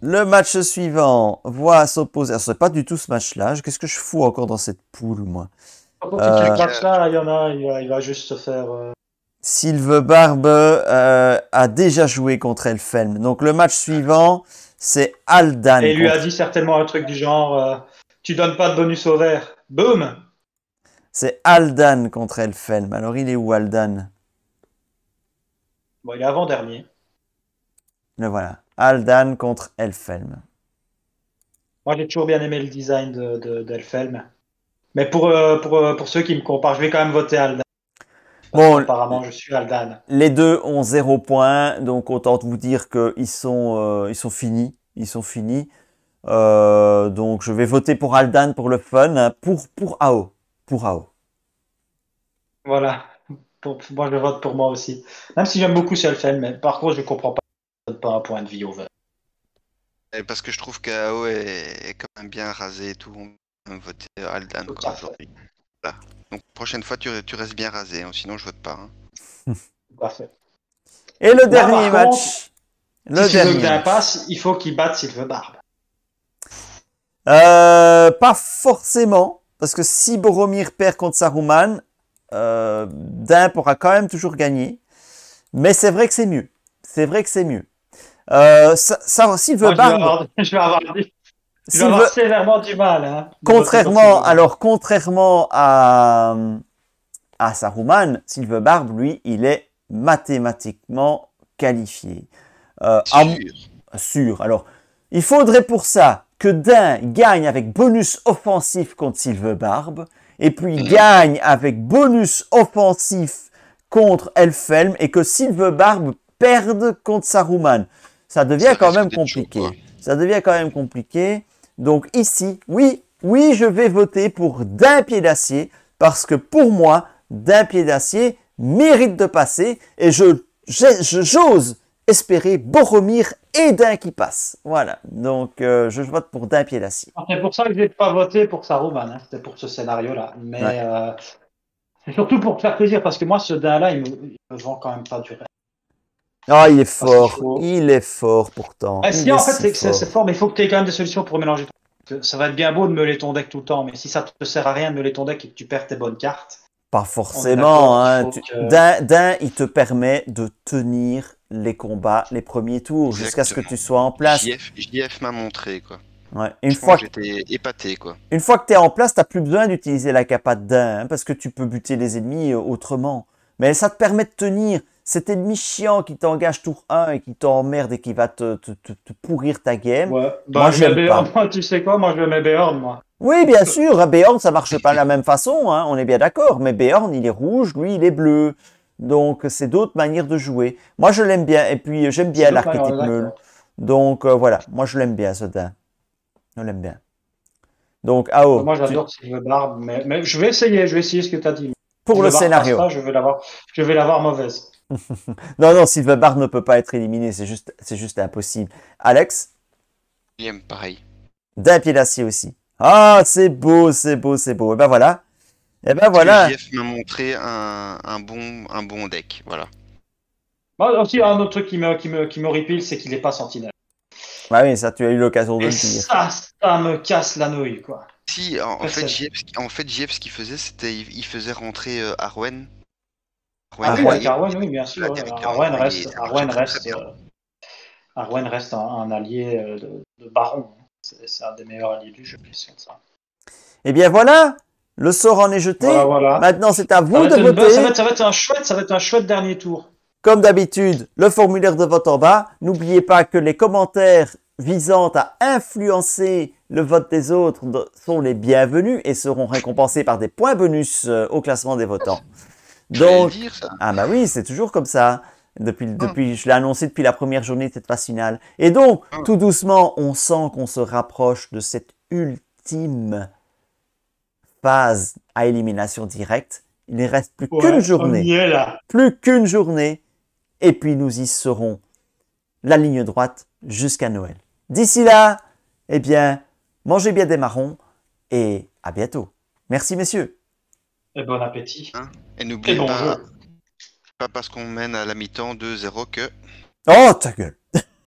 le match suivant voit s'opposer. C'est pas du tout ce match-là. Qu'est-ce que je fous encore dans cette poule, moi? Quand il match là, il y en a, il va juste se faire. Silverbarb a déjà joué contre Elfhelm. Donc le match suivant, c'est Aldan. Et il lui a dit certainement un truc du genre tu donnes pas de bonus au vert. Boum. C'est Aldan contre Elfhelm. Alors il est où Aldan? Bon, il est avant-dernier. Le voilà. Aldan contre Elfhelm. Moi, j'ai toujours bien aimé le design d'Elfhelm. Mais pour ceux qui me comparent, je vais quand même voter Aldan. Bon, apparemment, je suis Aldan. les deux ont 0 point, donc autant vous dire qu'ils sont finis. Ils sont finis. Donc je vais voter pour Aldan pour le fun, hein, pour AO. Pour AO. Voilà. Moi, je vote pour moi aussi. Même si j'aime beaucoup ce Elfhelm, mais par contre, je comprends pas un point de vie au vert. Parce que je trouve qu'AO est quand même bien rasé et tout. On peut voter Aldan Tout quoi, à fait. aujourd'hui. Donc prochaine fois, tu restes bien rasé, hein, sinon je vote pas. Hein. Parfait. Et le Là, dernier par contre, match. Si Le tu veux que dernier d'un match. passe, il faut qu'il batte Sylve Barbe. Pas forcément, parce que si Boromir perd contre Saruman, Dain pourra quand même toujours gagner. Mais c'est vrai que c'est mieux. C'est vrai que c'est mieux. S'il veut Moi, Barbe, je vais avoir, je vais s'il avoir veut, sévèrement du mal. Hein, de voter pour Sylve Barbe. contrairement à Saruman, Sylve Barbe, lui, il est mathématiquement qualifié. À Sûr. sûr. Alors, il faudrait pour ça que Dain gagne avec bonus offensif contre Sylve Barbe, et puis gagne avec bonus offensif contre Elfhelm, et que Sylve Barbe perde contre Saruman. Ça devient Ça quand risque même d'être chaud, compliqué. quoi. Ça devient quand même compliqué. Donc ici, oui, je vais voter pour Dain Pied d'Acier, parce que pour moi, Dain Pied d'Acier mérite de passer, et j'ose espérer Boromir et Dain qui passe. Voilà, donc je vote pour Dain Pied d'Acier. C'est pour ça que je n'ai pas voté pour Saruman. Hein, c'était pour ce scénario-là. Mais Ouais. c'est surtout pour te faire plaisir, parce que moi, ce Dain-là, il me vend quand même pas du rêve. Ah, il est Parce qu'il fort, faut... il est fort pourtant. Ah, Il si, est en fait, si c'est fort. fort, mais il faut que tu aies quand même des solutions pour mélanger tout. Parce que ça va être bien beau de meuler ton deck tout le temps, mais si ça te sert à rien de meuler ton deck et que tu perds tes bonnes cartes, Pas on est forcément, d'accord qu'il hein. faut que... Dain, il te permet de tenir les combats, les premiers tours, jusqu'à ce que tu sois en place. JF m'a montré, quoi. Ouais. Franchement, j'étais épaté, quoi. Une fois que tu es en place, tu n'as plus besoin d'utiliser la capa de Dain, hein, parce que tu peux buter les ennemis autrement. Mais ça te permet de tenir. Cet ennemi chiant qui t'engage tour 1 et qui t'emmerde et qui va te pourrir ta game, Ouais, moi, bah, j'aime pas. moi, tu sais quoi, moi, je mets Béorn, moi. Oui, bien sûr, Beorn, ça marche pas de la même façon, hein, on est bien d'accord. Mais Beorn, il est rouge, lui, il est bleu. Donc, c'est d'autres manières de jouer. Moi, je l'aime bien. Et puis, j'aime bien C'est d'autres manières, l'archétype meule. d'accord. Donc, voilà. Moi, je l'aime bien, ce Dain. Je l'aime bien. Donc, Ao, Moi, j'adore Sylve Barbe, mais je vais essayer ce que tu as dit. pour Sylve le Barbe passe scénario. pas, je vais l'avoir mauvaise. Non, non, Sylvebar ne peut pas être éliminé. C'est juste impossible. Alex, JM, pareil. Dain Pied d'Acier aussi. Ah, c'est beau, c'est beau, c'est beau. Et ben voilà. Et ben Parce voilà. que JF m'a montré un bon deck, voilà. Moi, aussi, un autre truc qui m'horripile, c'est qu'il n'est pas sentinelle. Bah oui, ça, tu as eu l'occasion de Et le dire. ça me casse la nouille, quoi. Si, en Après, fait, c'est- JF, ce qu'il faisait, c'était il faisait rentrer Arwen. Ah Ah, oui, avec ouais. Arwen, oui, bien sûr. Là, Ouais. directement, et ça marchait très très bien. Arwen reste un allié de Baron. C'est un des meilleurs alliés du jeu, question de ça. Eh bien voilà. Le sort en est jeté. Voilà. Maintenant, c'est à Ça vous va de être une bonne- voter. ça va être un chouette dernier tour. Comme d'habitude, le formulaire de vote en bas. N'oubliez pas que les commentaires visant à influencer le vote des autres sont les bienvenus et seront récompensés par des points bonus au classement des votants. J'allais le Donc, dire, ça. ah bah oui, c'est toujours comme ça. Je l'ai annoncé depuis la première journée de cette phase finale. Et donc, tout doucement, on sent qu'on se rapproche de cette ultime phase à élimination directe. Il ne reste plus qu'une On journée. y est là. Plus qu'une journée. Et puis nous y serons. La ligne droite jusqu'à Noël. D'ici là, eh bien, mangez bien des marrons et à bientôt. Merci messieurs. Et bon appétit. Hein. Et Et n'oubliez bon pas, jeu. pas parce qu'on mène à la mi-temps 2-0 que Oh, ta gueule.